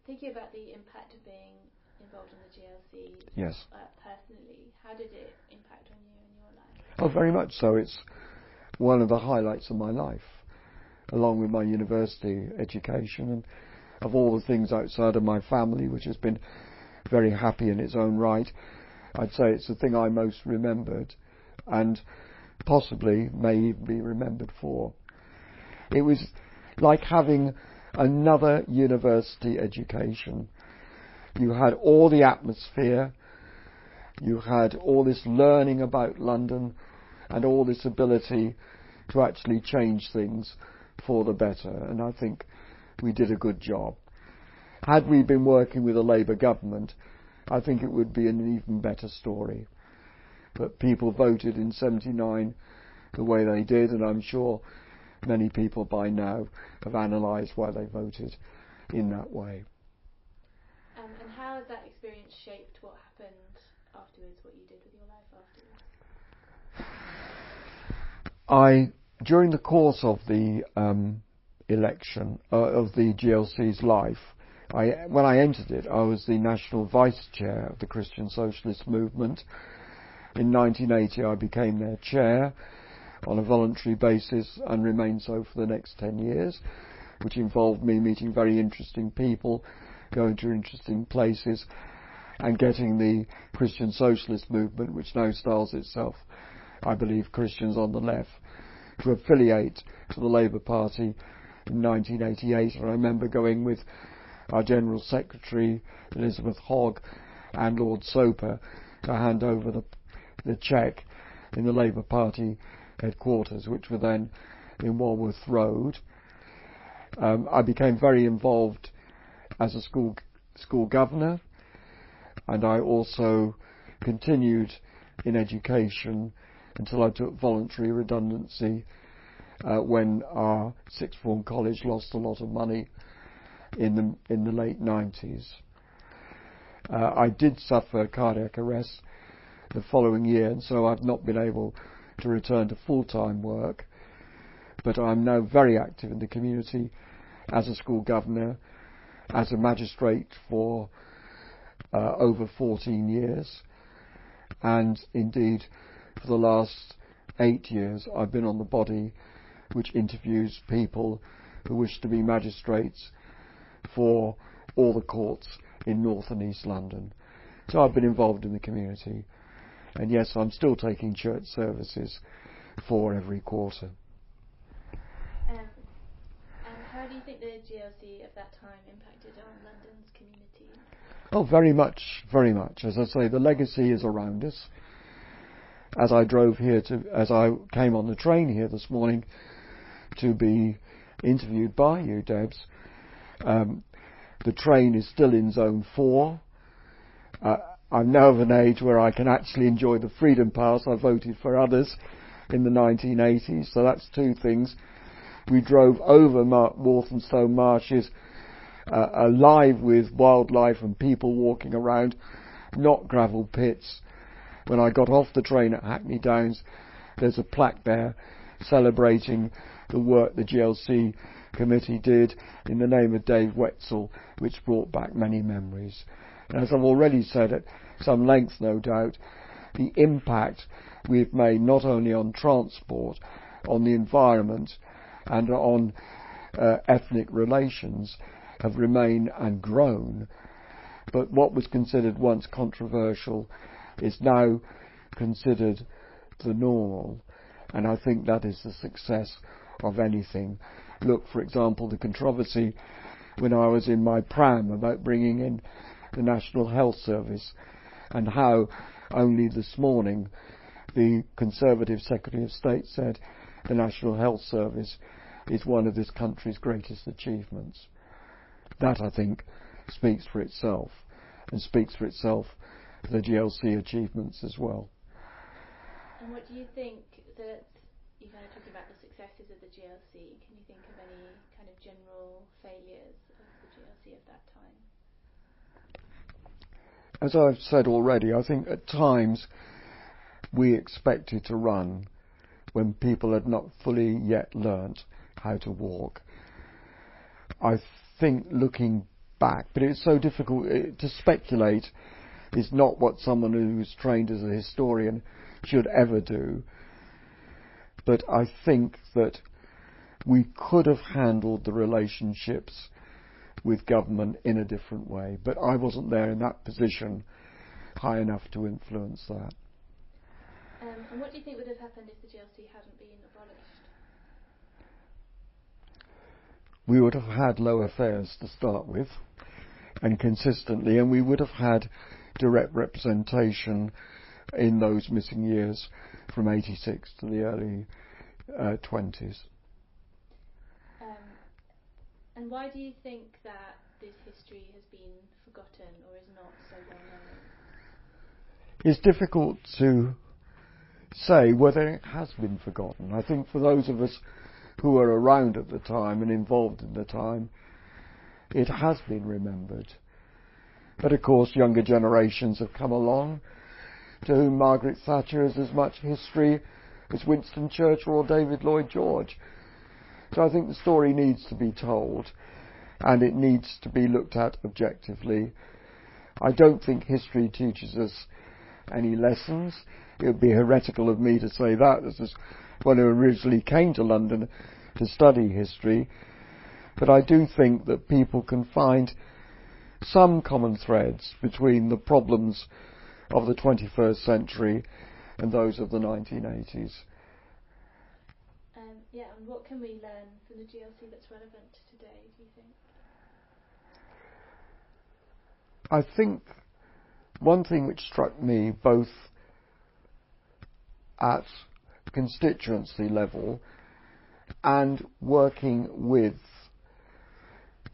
thinking about the impact of being involved in the GLC, yes, personally, how did it impact on you and your life? Oh, very much so. It's one of the highlights of my life, along with my university education, and of all the things outside of my family, which has been very happy in its own right, I'd say it's the thing I most remembered, and possibly may even be remembered for. It was like having another university education. You had all the atmosphere, you had all this learning about London, and all this ability to actually change things for the better, and I think we did a good job. Had we been working with a Labour government, I think it would be an even better story. But people voted in 79 the way they did, and I'm sure many people by now have analysed why they voted in that way. And how has that experience shaped what happened afterwards, what you did with your life afterwards? During the course of the election, of the GLC's life, when I entered it, I was the National Vice Chair of the Christian Socialist Movement. In 1980 I became their chair on a voluntary basis and remained so for the next 10 years, which involved me meeting very interesting people, going to interesting places, and getting the Christian Socialist Movement, which now styles itself, I believe, Christians on the Left, to affiliate to the Labour Party in 1988. And I remember going with our General Secretary, Elizabeth Hogg, and Lord Soper to hand over the cheque in the Labour Party headquarters, which were then in Walworth Road. I became very involved as a school governor, and I also continued in education until I took voluntary redundancy when our sixth form college lost a lot of money in the late 90s. I did suffer cardiac arrest the following year, and so I've not been able to return to full-time work, but I'm now very active in the community as a school governor, as a magistrate for over 14 years, and indeed for the last 8 years I've been on the body which interviews people who wish to be magistrates for all the courts in North and East London. So I've been involved in the community, and yes, I'm still taking church services for every quarter. And how do you think the GLC of that time impacted on London's community? Oh, very much, very much. As I say, the legacy is around us. As I came on the train here this morning to be interviewed by you, Debs, the train is still in Zone 4. I'm now of an age where I can actually enjoy the Freedom Pass. I voted for others in the 1980s, so that's two things. We drove over Walthamstow marshes, alive with wildlife and people walking around, not gravel pits. When I got off the train at Hackney Downs, there's a plaque there celebrating the work the GLC committee did in the name of Dave Wetzel, which brought back many memories. And as I've already said at some length, no doubt, the impact we've made not only on transport, on the environment and on ethnic relations have remained and grown. But what was considered once controversial is now considered the normal. And I think that is the success of anything. Look, for example, the controversy when I was in my pram about bringing in the National Health Service, and how only this morning the Conservative Secretary of State said the National Health Service is one of this country's greatest achievements. That, I think, speaks for itself, and speaks for itself the GLC achievements as well. And what do you think that, you kind of talking about the successes of the GLC, can you think of any kind of general failures of the GLC of that time? As I've said already, I think at times we expected to run when people had not fully yet learnt how to walk. I think looking back, but it's so difficult to speculate, is not what someone who's trained as a historian should ever do. But I think that we could have handled the relationships with government in a different way. But I wasn't there in that position high enough to influence that. And what do you think would have happened if the GLC hadn't been abolished? We would have had lower fares to start with, and consistently, and we would have had direct representation in those missing years from 86 to the early 20s. And why do you think that this history has been forgotten or is not so well known? It's difficult to say whether it has been forgotten. I think for those of us who were around at the time and involved in the time, it has been remembered. But of course younger generations have come along to whom Margaret Thatcher has as much history as Winston Churchill or David Lloyd George. So I think the story needs to be told, and it needs to be looked at objectively. I don't think history teaches us any lessons. It would be heretical of me to say that as one who originally came to London to study history. But I do think that people can find some common threads between the problems of the 21st century and those of the 1980s. And what can we learn from the GLC that's relevant today, do you think? I think one thing which struck me both at constituency level and working with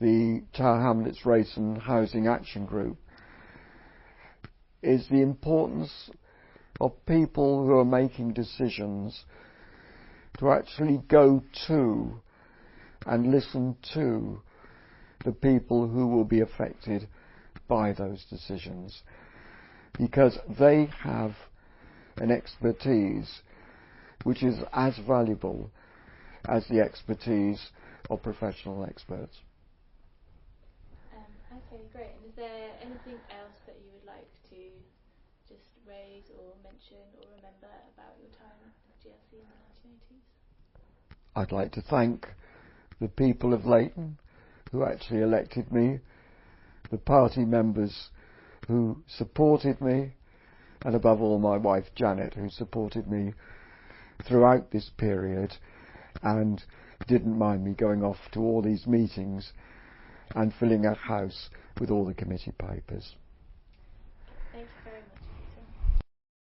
the Tower Hamlets Race and Housing Action Group is the importance of people who are making decisions to actually go to and listen to the people who will be affected by those decisions, because they have an expertise which is as valuable as the expertise of professional experts. Okay, great. And is there anything else that you would like to just raise or mention or remember about your time at GLC in the 1980s? I'd like to thank the people of Leighton who actually elected me, the party members who supported me, and above all my wife Janet, who supported me throughout this period and didn't mind me going off to all these meetings and filling a house with all the committee papers.